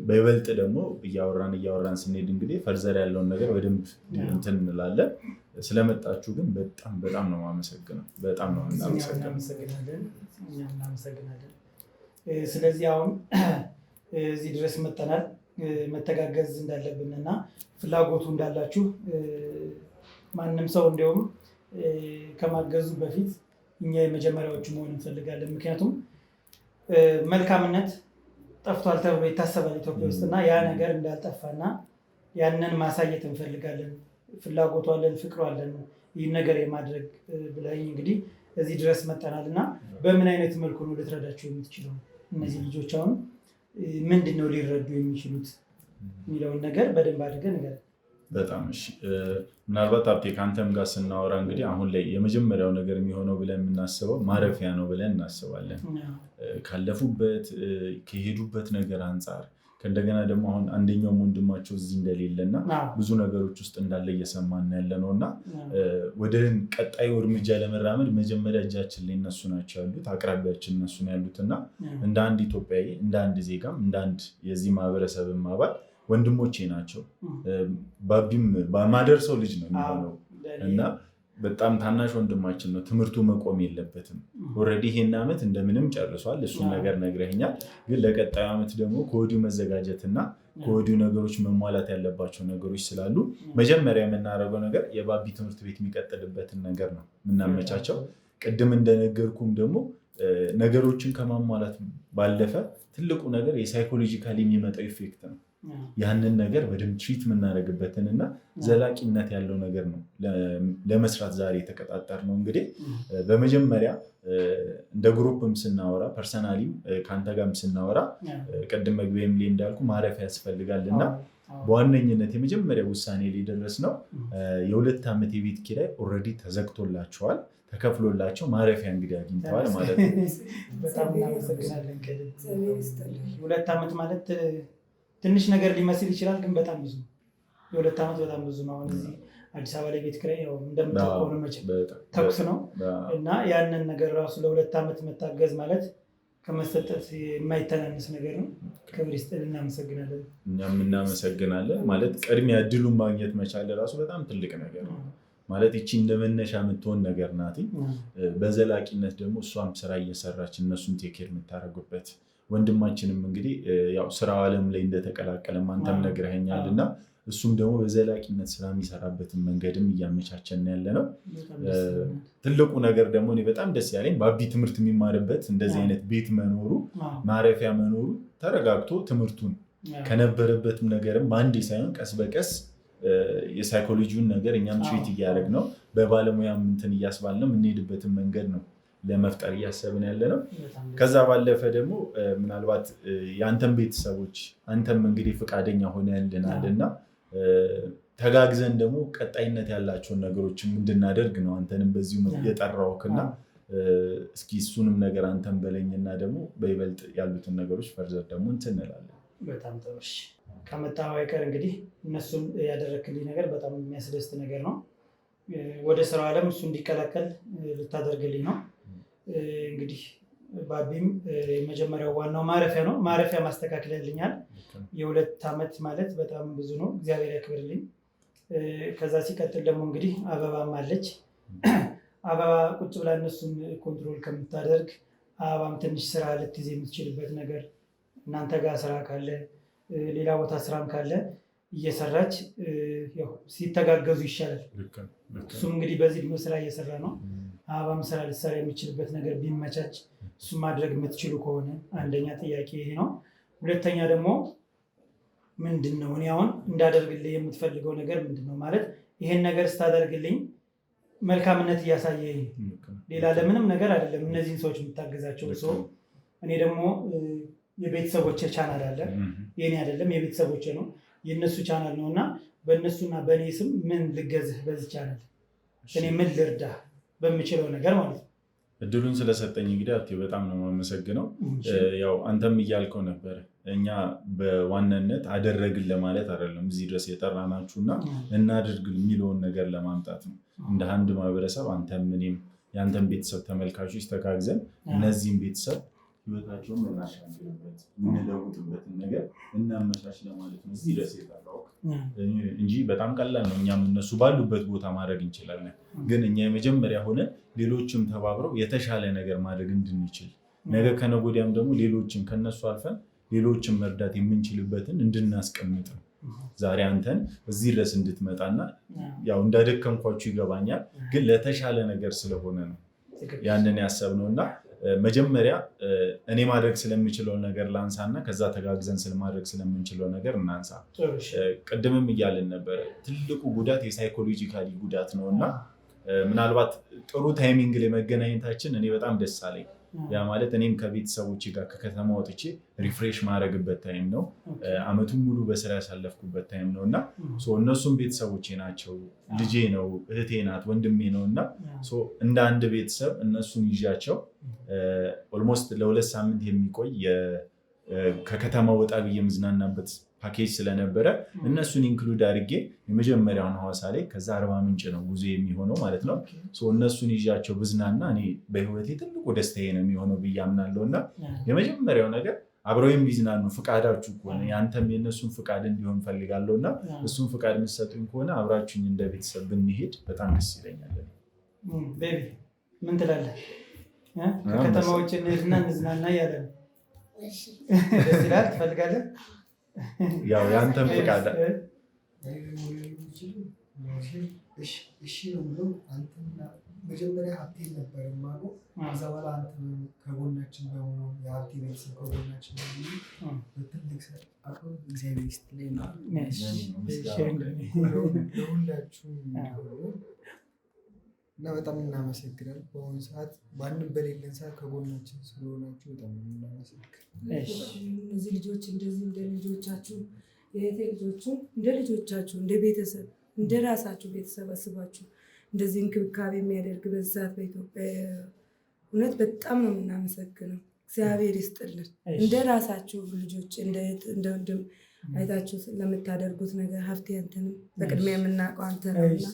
በይበልጥ ደግሞ እያወራን ስንሄድ እንግዲህ ፈርዘር ያለውን ነገር በደንብ እንትን እንላለን። ስለመጣችሁ ግን በጣም ነው የማመሰግነው። በጣም ነው እናመሰግናለን። ስለዚህ አሁን እዚህ ድረስ መጠናል መተጋገዝ እንዳለብን እና ፍላጎቱ እንዳላችሁ ማንም ሰው እንዲሁም ከማገዙ በፊት እኛ የመጀመሪያዎቹ መሆን እንፈልጋለን። ምክንያቱም መልካምነት ጠፍቷል ተብሎ ይታሰባል ኢትዮጵያ ውስጥ እና ያ ነገር እንዳልጠፋና ያንን ማሳየት እንፈልጋለን። ፍላጎቱ አለን፣ ፍቅሩ አለን ይህን ነገር የማድረግ ብለኝ እንግዲህ እዚህ ድረስ መጠናል እና በምን አይነት መልኩ ነው ልትረዳቸው የምትችለው? እነዚህ ልጆች አሁን ምንድን ነው ሊረዱ የሚችሉት የሚለውን ነገር በደንብ አድርገን ነገር በጣም እሺ። ምናልባት ሀብቴ ከአንተም ጋር ስናወራ እንግዲህ አሁን ላይ የመጀመሪያው ነገር የሚሆነው ብለን የምናስበው ማረፊያ ነው ብለን እናስባለን። ካለፉበት ከሄዱበት ነገር አንጻር ከእንደገና ደግሞ አሁን አንደኛውም ወንድማቸው እዚህ እንደሌለና ብዙ ነገሮች ውስጥ እንዳለ እየሰማን ያለ ነው እና ወደ ቀጣዩ እርምጃ ለመራመድ መጀመሪያ እጃችን ላይ እነሱ ናቸው ያሉት፣ አቅራቢያችን እነሱ ነው ያሉት እና እንደ አንድ ኢትዮጵያዊ እንደ አንድ ዜጋም እንደ አንድ የዚህ ማህበረሰብም አባል ወንድሞቼ ናቸው። ባቢም ማደርሰው ልጅ ነው የሚሆነው እና በጣም ታናሽ ወንድማችን ነው። ትምህርቱ መቆም የለበትም። ኦልሬዲ ይሄን ዓመት እንደምንም ጨርሷል። እሱን ነገር ነግረኸኛል። ግን ለቀጣዩ ዓመት ደግሞ ከወዲሁ መዘጋጀትና ከወዲሁ ነገሮች መሟላት ያለባቸው ነገሮች ስላሉ መጀመሪያ የምናደርገው ነገር የባቢ ትምህርት ቤት የሚቀጥልበትን ነገር ነው የምናመቻቸው። ቅድም እንደነገርኩም ደግሞ ነገሮችን ከማሟላት ባለፈ ትልቁ ነገር የሳይኮሎጂካሊ የሚመጣው ኢፌክት ነው። ያንን ነገር በደንብ ትሪት የምናደርግበትን እና ዘላቂነት ያለው ነገር ነው ለመስራት ዛሬ የተቀጣጠር ነው። እንግዲህ በመጀመሪያ እንደ ግሩፕም ስናወራ ፐርሰናሊም ከአንተ ጋርም ስናወራ ቅድም መግቢያም ላይ እንዳልኩ ማረፊያ ያስፈልጋል እና በዋነኝነት የመጀመሪያ ውሳኔ ላይ ደረስነው የ2 ዓመት የቤት ኪራይ ኦልሬዲ ተዘግቶላቸዋል፣ ተከፍሎላቸው ማረፊያ እንግዲህ አግኝተዋል ማለት ነው። በጣም እናመሰግናለን። 2 ዓመት ማለት ትንሽ ነገር ሊመስል ይችላል፣ ግን በጣም ብዙ ነው። የ2 ዓመት በጣም ብዙ ነው። አሁን እዚህ አዲስ አበባ ላይ ቤት ኪራይ እንደምታውቀው ነው መቼም ተኩስ ነው እና ያንን ነገር ራሱ ለ2 ዓመት መታገዝ ማለት ከመሰጠት የማይተናነስ ነገር ነው። ክብር ይስጥልን። እናመሰግናለን። እኛም እናመሰግናለን። ማለት ቅድሚያ እድሉን ማግኘት መቻል ራሱ በጣም ትልቅ ነገር ነው። ማለት ይቺ እንደመነሻ የምትሆን ነገር ናት። በዘላቂነት ደግሞ እሷም ስራ እየሰራች እነሱን ቴኬር የምታደርጉበት ወንድማችንም እንግዲህ ያው ስራው ዓለም ላይ እንደተቀላቀለም አንተም ነግረኸኛል እና እሱም ደግሞ በዘላቂነት ስራ የሚሰራበትን መንገድም እያመቻቸን ያለ ነው። ትልቁ ነገር ደግሞ እኔ በጣም ደስ ያለኝ ባቢ ትምህርት የሚማርበት እንደዚህ አይነት ቤት መኖሩ፣ ማረፊያ መኖሩ፣ ተረጋግቶ ትምህርቱን ከነበረበትም ነገርም በአንዴ ሳይሆን ቀስ በቀስ የሳይኮሎጂውን ነገር እኛም ትሪት እያደረግ ነው በባለሙያም እንትን እያስባል ነው የምንሄድበትን መንገድ ነው ለመፍጠር እያሰብን ያለ ነው። ከዛ ባለፈ ደግሞ ምናልባት የአንተም ቤተሰቦች አንተም እንግዲህ ፈቃደኛ ሆነልናል እና ተጋግዘን ደግሞ ቀጣይነት ያላቸውን ነገሮችን እንድናደርግ ነው አንተንም በዚሁ የጠራሁህና እስኪ እሱንም ነገር አንተም በለኝና ደግሞ በይበልጥ ያሉትን ነገሮች ፈርዘር ደግሞ እንትን እንላለን። በጣም ጥሩ። ከመጣሁ አይቀር እንግዲህ እነሱም ያደረክልኝ ነገር በጣም የሚያስደስት ነገር ነው። ወደ ስራው ዓለም እሱ እንዲቀላቀል ልታደርግልኝ ነው። እንግዲህ ባቢም የመጀመሪያው ዋናው ማረፊያ ነው። ማረፊያ ማስተካከልልኛል። የ2 ዓመት ማለት በጣም ብዙ ነው። እግዚአብሔር ያክብርልኝ። ከዛ ሲቀጥል ደግሞ እንግዲህ አበባም አለች። አበባ ቁጭ ብላ እነሱን ኮንትሮል ከምታደርግ አበባም ትንሽ ስራ ልትይዝ የምትችልበት ነገር እናንተ ጋር ስራ ካለ ሌላ ቦታ ስራም ካለ እየሰራች ሲተጋገዙ ይሻላል። እሱም እንግዲህ በዚህ ደግሞ ስራ እየሰራ ነው። አበባም ስራ ልትሰራ የሚችልበት ነገር ቢመቻች እሱም ማድረግ የምትችሉ ከሆነ አንደኛ ጥያቄ ይሄ ነው። ሁለተኛ ደግሞ ምንድን ነው እኔ አሁን እንዳደርግልህ የምትፈልገው ነገር ምንድን ነው? ማለት ይሄን ነገር ስታደርግልኝ መልካምነት እያሳየ ሌላ ለምንም ነገር አይደለም እነዚህን ሰዎች የምታገዛቸው ሰው። እኔ ደግሞ የቤተሰቦቼ ቻናል አለ፣ የኔ አይደለም የቤተሰቦቼ ነው፣ የእነሱ ቻናል ነው እና በእነሱና በእኔ ስም ምን ልገዝህ በዚህ ቻናል እኔ ምን ልርዳ በምችለው ነገር ማለት ነው። እድሉን ስለሰጠኝ እንግዲህ አብቴ በጣም ነው የማመሰግነው። ያው አንተም እያልከው ነበር እኛ በዋናነት አደረግን ለማለት አይደለም እዚህ ድረስ የጠራናችሁና እናድርግ የሚለውን ነገር ለማምጣት ነው። እንደ አንድ ማህበረሰብ አንተም እኔም የአንተም ቤተሰብ ተመልካቾች ተጋግዘን እነዚህም ቤተሰብ ህይወታቸውን እናሻሽልበት የምንለውጥበትን ነገር እናመቻች ለማለት ነው እዚህ ድረስ የጠራው እንጂ በጣም ቀላል ነው። እኛም እነሱ ባሉበት ቦታ ማድረግ እንችላለን። ግን እኛ የመጀመሪያ ሆነን ሌሎችም ተባብረው የተሻለ ነገር ማድረግ እንድንችል ነገ ከነገ ወዲያም ደግሞ ሌሎችን ከነሱ አልፈን ሌሎችን መርዳት የምንችልበትን እንድናስቀምጥ ነው። ዛሬ አንተን እዚህ ድረስ እንድትመጣና ያው እንዳደከምኳችሁ ይገባኛል፣ ግን ለተሻለ ነገር ስለሆነ ነው ያንን ያሰብነውና መጀመሪያ እኔ ማድረግ ስለምችለው ነገር ላንሳና ከዛ ተጋግዘን ስለማድረግ ስለምንችለው ነገር እናንሳ። ቅድምም እያልን ነበር ትልቁ ጉዳት የሳይኮሎጂካሊ ጉዳት ነው እና ምናልባት ጥሩ ታይሚንግ ላይ መገናኘታችን እኔ በጣም ደስ አለኝ። ያ ማለት እኔም ከቤተሰቦቼ ጋር ከከተማ ወጥቼ ሪፍሬሽ ማድረግበት ታይም ነው። አመቱን ሙሉ በስራ ያሳለፍኩበት ታይም ነው እና እነሱም ቤተሰቦቼ ናቸው። ልጄ ነው፣ እህቴ ናት፣ ወንድሜ ነው እና እንደ አንድ ቤተሰብ እነሱን ይዣቸው ኦልሞስት ለ2 ሳምንት የሚቆይ ከከተማ ወጣ ብዬ የምዝናናበት ፓኬጅ ስለነበረ እነሱን ኢንክሉድ አድርጌ የመጀመሪያውን ሐዋሳ ላይ ከዛ አርባ ምንጭ ነው ጉዞ የሚሆነው ማለት ነው። እነሱን ይዣቸው ብዝናና እኔ በህይወቴ ትልቁ ደስታዬ ነው የሚሆነው ብዬ አምናለሁ እና የመጀመሪያው ነገር አብረው የሚዝናኑ ፍቃዳችሁ ከሆነ ያንተም የእነሱን ፍቃድ እንዲሆን ፈልጋለሁ እና እሱን ፍቃድ የምትሰጡኝ ከሆነ አብራችሁኝ እንደ ቤተሰብ ብንሄድ በጣም ደስ ይለኛል። ምን ትላለህ? ከከተማዎች እንዝናና እያለ ነው። ደስ ይላል። ትፈልጋለህ? ያው ያንተም ፍቃድ እሺ ነው ብለው አንተና መጀመሪያ ሀብቴን ነበር የማውቀው። ከዛ በኋላ አንተ ከጎናችን በሆነው የሀብቴ ቤተሰብ ከጎናችን በትልቅ እግዚአብሔር ይስጥልኝ ለሁላችሁም እና በጣም እናመሰግናል። በአሁኑ ሰዓት ማንም በሌለን ሰዓት ከጎናችን ስለሆናችሁ በጣም እናመሰግናል። እነዚህ ልጆች እንደዚህ እንደ ልጆቻችሁ የእህቴ ልጆቹን እንደ ልጆቻችሁ እንደ ቤተሰብ እንደ ራሳችሁ ቤተሰብ አስባችሁ እንደዚህ እንክብካቤ የሚያደርግ በዚህ ሰዓት በኢትዮጵያ እውነት በጣም ነው የምናመሰግነው። እግዚአብሔር ይስጥልን። እንደ ራሳችሁ ልጆች እንደ ወንድም አይታችሁ ለምታደርጉት ነገር ሀብቴ አንተንም በቅድሚያ የምናውቀው አንተ ነው እና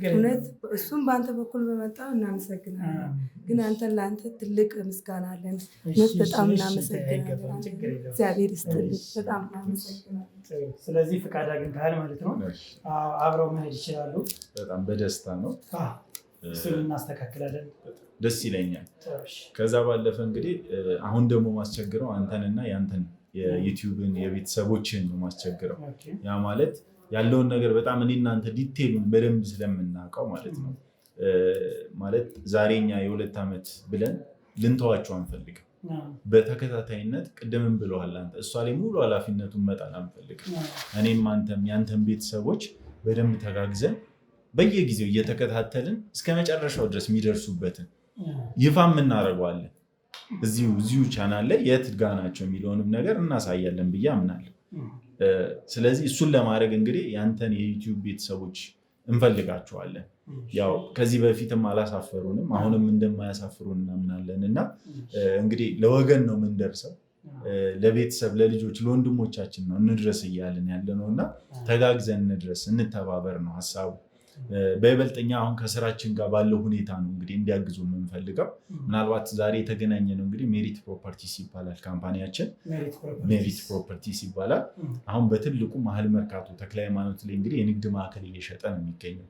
እውነት እሱም በአንተ በኩል በመጣው እናመሰግናለን። ግን አንተን ለአንተ ትልቅ ምስጋና አለን። እውነት በጣም እናመሰግናለን። እግዚአብሔር ይስጥልን። በጣም እናመሰግናለን። ስለዚህ ፍቃድ አግኝተሃል ማለት ነው። አብረው መሄድ ይችላሉ። በጣም በደስታ ነው። እሱን እናስተካክላለን። ደስ ይለኛል። ከዛ ባለፈ እንግዲህ አሁን ደግሞ ማስቸግረው አንተንና ያንተን የዩቲዩብን የቤተሰቦችን ነው ማስቸግረው። ያ ማለት ያለውን ነገር በጣም እኔ እናንተ ዲቴሉን በደንብ ስለምናውቀው ማለት ነው። ማለት ዛሬኛ የ2 ዓመት ብለን ልንተዋቸው አንፈልግም። በተከታታይነት ቅድምም ብለዋል አንተ እሷ ላይ ሙሉ ኃላፊነቱን መጣል አንፈልግም። እኔም አንተም ያንተን ቤተሰቦች በደንብ ተጋግዘን በየጊዜው እየተከታተልን እስከ መጨረሻው ድረስ የሚደርሱበትን ይፋም እናደርገዋለን። እዚሁ ቻናል ላይ የት ጋ ናቸው የሚለውንም ነገር እናሳያለን ብዬ አምናለሁ። ስለዚህ እሱን ለማድረግ እንግዲህ ያንተን የዩቲዩብ ቤተሰቦች እንፈልጋቸዋለን። ያው ከዚህ በፊትም አላሳፈሩንም፣ አሁንም እንደማያሳፍሩን እናምናለን እና እንግዲህ ለወገን ነው የምንደርሰው፣ ለቤተሰብ ለልጆች ለወንድሞቻችን ነው እንድረስ እያልን ያለ ነው እና ተጋግዘን እንድረስ እንተባበር ነው ሀሳቡ። በይበልጥኛ አሁን ከስራችን ጋር ባለው ሁኔታ ነው እንግዲህ እንዲያግዙ የምንፈልገው። ምናልባት ዛሬ የተገናኘ ነው እንግዲህ ሜሪት ፕሮፐርቲስ ይባላል ካምፓኒያችን፣ ሜሪት ፕሮፐርቲስ ይባላል። አሁን በትልቁ መሀል መርካቶ ተክለ ሃይማኖት ላይ እንግዲህ የንግድ ማዕከል እየሸጠ ነው የሚገኘው።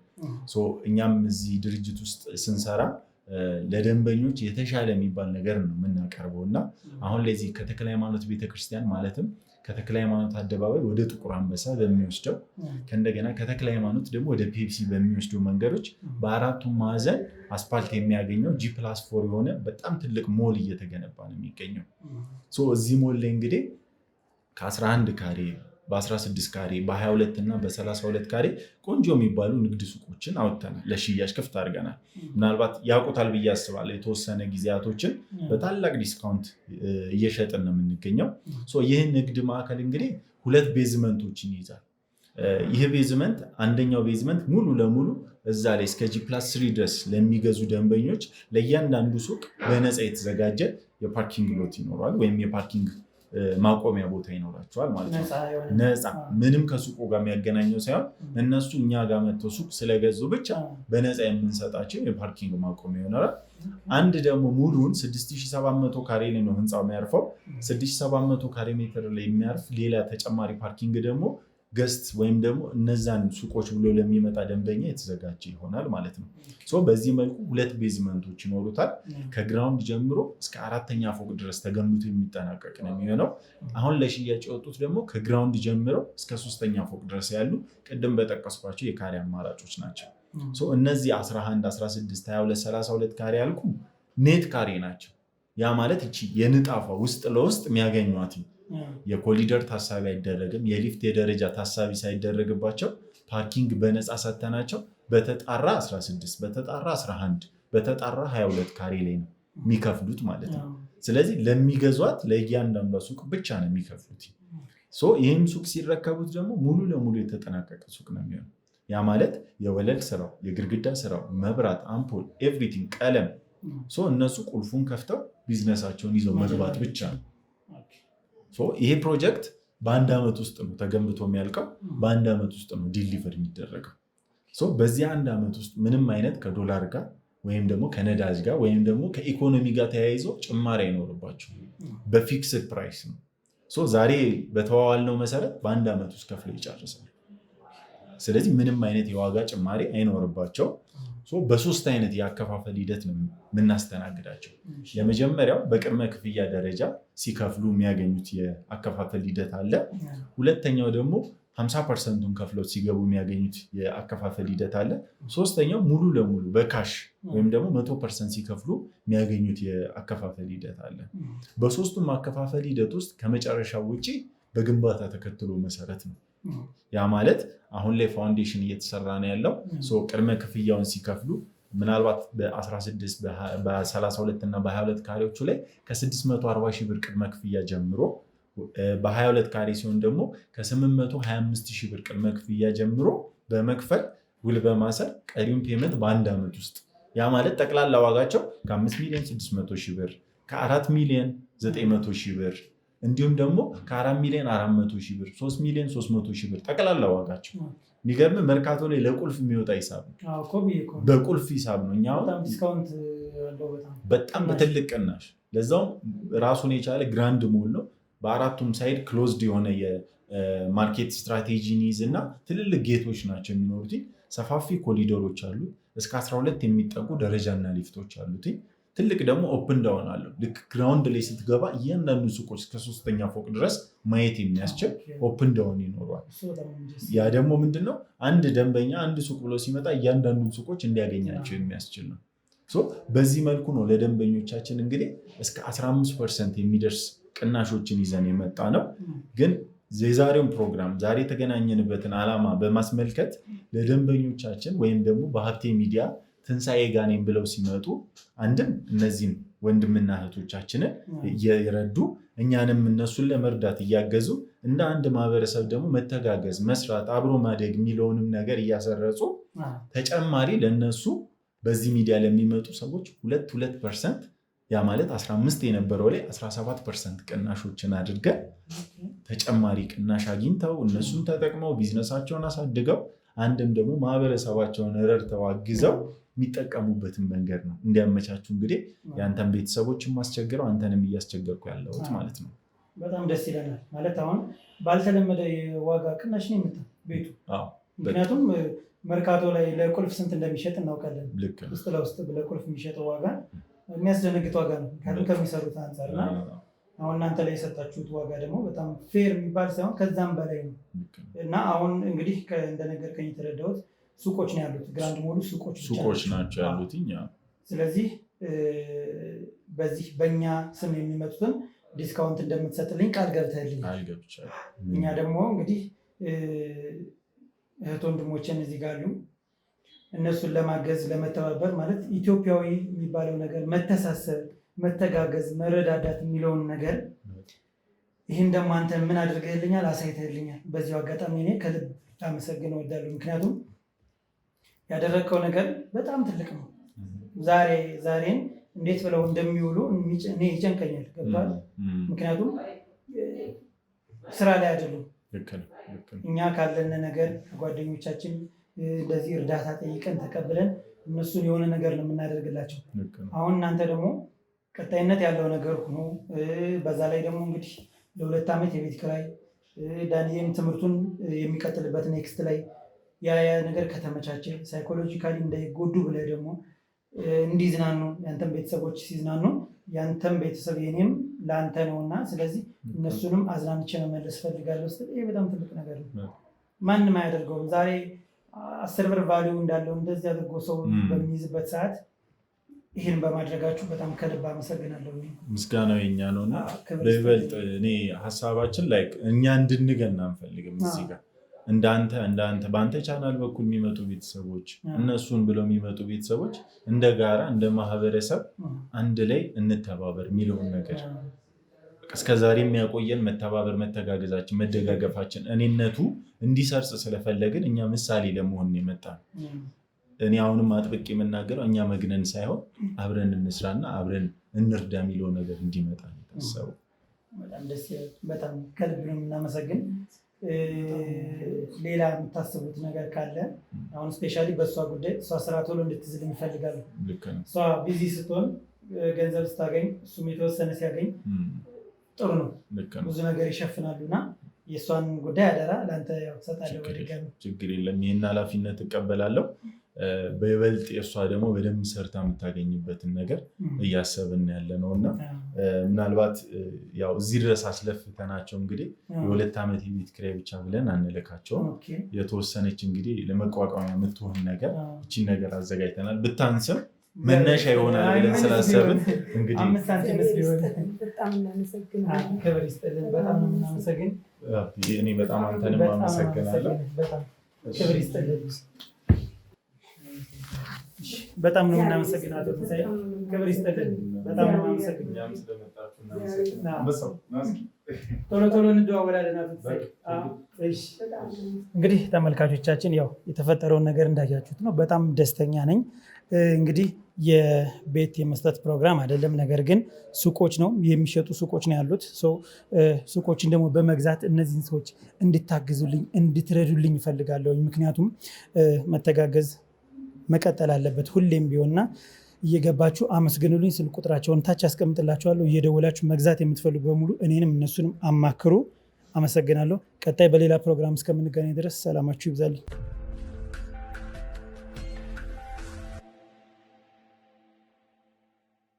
እኛም እዚህ ድርጅት ውስጥ ስንሰራ ለደንበኞች የተሻለ የሚባል ነገር ነው የምናቀርበው እና አሁን ለዚህ ከተክለ ሃይማኖት ቤተክርስቲያን ማለትም ከተክለ ሃይማኖት አደባባይ ወደ ጥቁር አንበሳ በሚወስደው ከእንደገና ከተክለ ሃይማኖት ደግሞ ወደ ፔፕሲ በሚወስደው መንገዶች በአራቱም ማዕዘን አስፓልት የሚያገኘው G+4 የሆነ በጣም ትልቅ ሞል እየተገነባ ነው የሚገኘው። እዚህ ሞል ላይ እንግዲህ ከ11 ካሬ በ16 ካሬ በ22 እና በ32 ካሬ ቆንጆ የሚባሉ ንግድ ሱቆችን አውጥተናል፣ ለሽያጭ ክፍት አድርገናል። ምናልባት ያውቁታል ብዬ አስባለሁ። የተወሰነ ጊዜያቶችን በታላቅ ዲስካውንት እየሸጥን ነው የምንገኘው። ይህ ንግድ ማዕከል እንግዲህ 2 ቤዝመንቶችን ይይዛል። ይህ ቤዝመንት አንደኛው ቤዝመንት ሙሉ ለሙሉ እዛ ላይ እስከ G+3 ድረስ ለሚገዙ ደንበኞች ለእያንዳንዱ ሱቅ በነፃ የተዘጋጀ የፓርኪንግ ሎት ይኖረዋል ወይም የፓርኪንግ ማቆሚያ ቦታ ይኖራቸዋል ማለት ነው። ነፃ ምንም ከሱቁ ጋር የሚያገናኘው ሳይሆን እነሱ እኛ ጋር መጥተው ሱቅ ስለገዙ ብቻ በነፃ የምንሰጣቸው የፓርኪንግ ማቆሚያ ይኖራል። አንድ ደግሞ ሙሉን 6700 ካሬ ላይ ነው ህንፃው የሚያርፈው። 6700 ካሬ ሜትር ላይ የሚያርፍ ሌላ ተጨማሪ ፓርኪንግ ደግሞ ገስት ወይም ደግሞ እነዛን ሱቆች ብሎ ለሚመጣ ደንበኛ የተዘጋጀ ይሆናል ማለት ነው። በዚህ መልኩ 2 ቤዝመንቶች ይኖሩታል። ከግራውንድ ጀምሮ እስከ 4ኛ ፎቅ ድረስ ተገንብቶ የሚጠናቀቅ ነው የሚሆነው። አሁን ለሽያጭ የወጡት ደግሞ ከግራውንድ ጀምረው እስከ 3ኛ ፎቅ ድረስ ያሉ ቅድም በጠቀስኳቸው የካሬ አማራጮች ናቸው። እነዚህ 11፣ 16፣ 22፣ 32 ካሬ ያልኩ ኔት ካሬ ናቸው። ያ ማለት እቺ የንጣፏ ውስጥ ለውስጥ የሚያገኟት የኮሊደር ታሳቢ አይደረግም። የሊፍት የደረጃ ታሳቢ ሳይደረግባቸው ፓርኪንግ በነፃ ሰተናቸው በተጣራ 16 በተጣራ 11 በተጣራ 22 ካሬ ላይ ነው የሚከፍሉት ማለት ነው። ስለዚህ ለሚገዟት ለእያንዳንዷ ሱቅ ብቻ ነው የሚከፍሉት። ይህም ሱቅ ሲረከቡት ደግሞ ሙሉ ለሙሉ የተጠናቀቀ ሱቅ ነው የሚሆነው። ያ ማለት የወለል ስራው፣ የግድግዳ ስራው፣ መብራት፣ አምፖል፣ ኤቭሪቲንግ፣ ቀለም እነሱ ቁልፉን ከፍተው ቢዝነሳቸውን ይዘው መግባት ብቻ ነው። ይሄ ፕሮጀክት በ1 ዓመት ውስጥ ነው ተገንብቶ የሚያልቀው። በ1 ዓመት ውስጥ ነው ዲሊቨር የሚደረገው። በዚህ 1 ዓመት ውስጥ ምንም አይነት ከዶላር ጋር ወይም ደግሞ ከነዳጅ ጋር ወይም ደግሞ ከኢኮኖሚ ጋር ተያይዞ ጭማሪ አይኖርባቸው። በፊክስድ ፕራይስ ነው። ዛሬ በተዋዋልነው መሰረት በ1 ዓመት ውስጥ ከፍለው ይጨርሳል። ስለዚህ ምንም አይነት የዋጋ ጭማሪ አይኖርባቸው። በ3 አይነት የአከፋፈል ሂደት ነው የምናስተናግዳቸው። የመጀመሪያው በቅድመ ክፍያ ደረጃ ሲከፍሉ የሚያገኙት የአከፋፈል ሂደት አለ። ሁለተኛው ደግሞ 50%ን ከፍለው ሲገቡ የሚያገኙት የአከፋፈል ሂደት አለ። ሶስተኛው ሙሉ ለሙሉ በካሽ ወይም ደግሞ 100% ሲከፍሉ የሚያገኙት የአከፋፈል ሂደት አለ። በ3ቱም አከፋፈል ሂደት ውስጥ ከመጨረሻው ውጭ በግንባታ ተከትሎ መሰረት ነው። ያ ማለት አሁን ላይ ፋውንዴሽን እየተሰራ ነው ያለው። ቅድመ ክፍያውን ሲከፍሉ ምናልባት በ16 በ32 እና በ22 ካሬዎቹ ላይ ከ640 ሺህ ብር ቅድመ ክፍያ ጀምሮ በ22 ካሬ ሲሆን ደግሞ ከ825 ሺህ ብር ቅድመ ክፍያ ጀምሮ በመክፈል ውል በማሰር ቀሪውን ፔመንት በ1 ዓመት ውስጥ ያ ማለት ጠቅላላ ዋጋቸው ከ5 ሚሊዮን 600 ሺህ ብር ከ4 ሚሊዮን 900 ሺህ ብር እንዲሁም ደግሞ ከ4 ሚሊዮን 400 ሺህ ብር 3 ሚሊዮን 300 ሺህ ብር ጠቅላላ ዋጋቸው። የሚገርም መርካቶ ላይ ለቁልፍ የሚወጣ ሂሳብ ነው። በቁልፍ ሂሳብ ነው። እኛ በጣም በትልቅ ቅናሽ፣ ለዛውም ራሱን የቻለ ግራንድ ሞል ነው። በአራቱም ሳይድ ክሎዝድ የሆነ የማርኬት ስትራቴጂን ይዝ እና ትልልቅ ጌቶች ናቸው የሚኖሩት። ሰፋፊ ኮሊደሮች አሉ። እስከ 12 የሚጠጉ ደረጃና ሊፍቶች አሉት። ትልቅ ደግሞ ኦፕን ዳውን አለው። ልክ ግራውንድ ላይ ስትገባ እያንዳንዱ ሱቆች እስከ 3ኛ ፎቅ ድረስ ማየት የሚያስችል ኦፕን ዳውን ይኖረዋል። ያ ደግሞ ምንድነው አንድ ደንበኛ አንድ ሱቅ ብሎ ሲመጣ እያንዳንዱ ሱቆች እንዲያገኛቸው የሚያስችል ነው። በዚህ መልኩ ነው ለደንበኞቻችን እንግዲህ እስከ 15% የሚደርስ ቅናሾችን ይዘን የመጣ ነው። ግን የዛሬውን ፕሮግራም ዛሬ የተገናኘንበትን ዓላማ በማስመልከት ለደንበኞቻችን ወይም ደግሞ በሀብቴ ሚዲያ ትንሣኤ ጋር ነኝ ብለው ሲመጡ አንድም እነዚህን ወንድምና እህቶቻችንን እየረዱ እኛንም እነሱን ለመርዳት እያገዙ እንደ አንድ ማህበረሰብ ደግሞ መተጋገዝ፣ መስራት፣ አብሮ ማደግ የሚለውንም ነገር እያሰረጹ ተጨማሪ ለነሱ በዚህ ሚዲያ ለሚመጡ ሰዎች 2% ያ ማለት 15 የነበረው ላይ 17% ቅናሾችን አድርገን ተጨማሪ ቅናሽ አግኝተው እነሱን ተጠቅመው ቢዝነሳቸውን አሳድገው አንድም ደግሞ ማህበረሰባቸውን ረድተው አግዘው የሚጠቀሙበትን መንገድ ነው እንዲያመቻቹ እንግዲህ የአንተን ቤተሰቦችን ማስቸግረው አንተንም እያስቸገርኩ ያለሁት ማለት ነው። በጣም ደስ ይለናል። ማለት አሁን ባልተለመደ የዋጋ ቅናሽ ነው የምታ ቤቱ። ምክንያቱም መርካቶ ላይ ለቁልፍ ስንት እንደሚሸጥ እናውቃለን። ውስጥ ለውስጥ ለቁልፍ የሚሸጠው ዋጋ የሚያስደነግጥ ዋጋ ነው ከሚሰሩት አንጻር እና አሁን እናንተ ላይ የሰጣችሁት ዋጋ ደግሞ በጣም ፌር የሚባል ሳይሆን ከዛም በላይ ነው እና አሁን እንግዲህ እንደነገርከኝ የተረዳሁት ሱቆች ነው ያሉት። ግራንድ ሞሉ ሱቆች ናቸው ያሉት። ስለዚህ በዚህ በእኛ ስም የሚመጡትን ዲስካውንት እንደምትሰጥልኝ ቃል ገብተህልኛል። እኛ ደግሞ እንግዲህ እህት ወንድሞችን እዚህ ጋር አሉ እነሱን ለማገዝ ለመተባበር ማለት ኢትዮጵያዊ የሚባለው ነገር መተሳሰብ፣ መተጋገዝ፣ መረዳዳት የሚለውን ነገር ይህን ደግሞ አንተ ምን አድርገህልኛል፣ አሳይተህልኛል። በዚሁ አጋጣሚ እኔ ከልብ ላመሰግን እወዳለሁ። ምክንያቱም ያደረግከው ነገር በጣም ትልቅ ነው። ዛሬን እንዴት ብለው እንደሚውሉ እኔ ይጨንቀኛል። ገብቷል? ምክንያቱም ስራ ላይ አይደሉም። እኛ ካለን ነገር ጓደኞቻችን እንደዚህ እርዳታ ጠይቀን ተቀብለን እነሱን የሆነ ነገር ነው የምናደርግላቸው። አሁን እናንተ ደግሞ ቀጣይነት ያለው ነገር ሆኖ በዛ ላይ ደግሞ እንግዲህ ለ2 ዓመት የቤት ኪራይ ዳንኤም ትምህርቱን የሚቀጥልበት ኔክስት ላይ ያ ነገር ከተመቻቸ ሳይኮሎጂካሊ እንዳይጎዱ ብለህ ደግሞ እንዲዝናኑ ያንተም ቤተሰቦች ሲዝናኑ ያንተም ቤተሰብ የኔም ለአንተ ነውና ስለዚህ እነሱንም አዝናንቼ መመለስ ፈልጋለሁ። ይህ በጣም ትልቅ ነገር ነው። ማንም አያደርገውም። ዛሬ 10 ብር ቫሊዩ እንዳለው እንደዚህ አድርጎ ሰው በሚይዝበት ሰዓት ይህን በማድረጋችሁ በጣም ከልብ አመሰግናለሁ። ምስጋናው የኛ ነው እና በይበልጥ እኔ ሀሳባችን ላይ እኛ እንድንገና አንፈልግም። እዚህ ጋር እንዳንተ በአንተ ቻናል በኩል የሚመጡ ቤተሰቦች እነሱን ብለው የሚመጡ ቤተሰቦች እንደ ጋራ እንደ ማህበረሰብ አንድ ላይ እንተባበር የሚለውን ነገር እስከዛሬ የሚያቆየን መተባበር፣ መተጋገዛችን፣ መደጋገፋችን እኔነቱ እንዲሰርጽ ስለፈለግን እኛ ምሳሌ ለመሆን የመጣ ነው። እኔ አሁንም አጥብቄ የምናገረው እኛ መግነን ሳይሆን አብረን እንስራና አብረን እንርዳ የሚለው ነገር እንዲመጣ ነው የታሰበው። በጣም ደስ ይላል። በጣም ከልብ ነው የምናመሰግን። ሌላ የምታስቡት ነገር ካለ አሁን ስፔሻሊ በእሷ ጉዳይ እሷ ስራ ቶሎ እንድትዝል ይፈልጋሉ። እሷ ቢዚ ስትሆን ገንዘብ ስታገኝ እሱም የተወሰነ ሲያገኝ ጥሩ ነው፣ ብዙ ነገር ይሸፍናሉ እና የእሷን ጉዳይ አደራ ለአንተ ሰጣለሁ። በድጋሚ ችግር የለም፣ ይህን ኃላፊነት እቀበላለሁ። በይበልጥ የእሷ ደግሞ በደንብ ሰርታ የምታገኝበትን ነገር እያሰብን ያለ ነው እና ምናልባት ያው እዚህ ድረስ አስለፍተናቸው እንግዲህ የ2 ዓመት የቤት ኪራይ ብቻ ብለን አንልካቸውም። የተወሰነች እንግዲህ ለመቋቋሚያ የምትሆን ነገር እቺን ነገር አዘጋጅተናል። ብታንስም መነሻ ይሆናል ብለን ስላሰብን እንግዲህ ክብር ይስጥልን። በጣም ነው የምናመሰግን። እኔ በጣም አንተንም አመሰግናለሁ። ክብር ይስጥልን። በጣም ነው የምናመሰግን። አቶ ትንሳኤ ክብር ይስጥልን። በጣም ነው የምናመሰግን። ቶሎ እንደዋወላለን። አቶ ትንሳኤ እንግዲህ ተመልካቾቻችን ያው የተፈጠረውን ነገር እንዳያችሁት ነው። በጣም ደስተኛ ነኝ። እንግዲህ የቤት የመስጠት ፕሮግራም አይደለም፣ ነገር ግን ሱቆች ነው የሚሸጡ ሱቆች ነው ያሉት። ሱቆችን ደግሞ በመግዛት እነዚህን ሰዎች እንድታግዙልኝ እንድትረዱልኝ እፈልጋለሁ። ምክንያቱም መተጋገዝ መቀጠል አለበት ሁሌም ቢሆንና እየገባችሁ አመስግኑልኝ። ስልክ ቁጥራቸውን ታች አስቀምጥላችኋለሁ። እየደወላችሁ መግዛት የምትፈልጉ በሙሉ እኔንም እነሱንም አማክሩ። አመሰግናለሁ። ቀጣይ በሌላ ፕሮግራም እስከምንገናኝ ድረስ ሰላማችሁ ይብዛልኝ።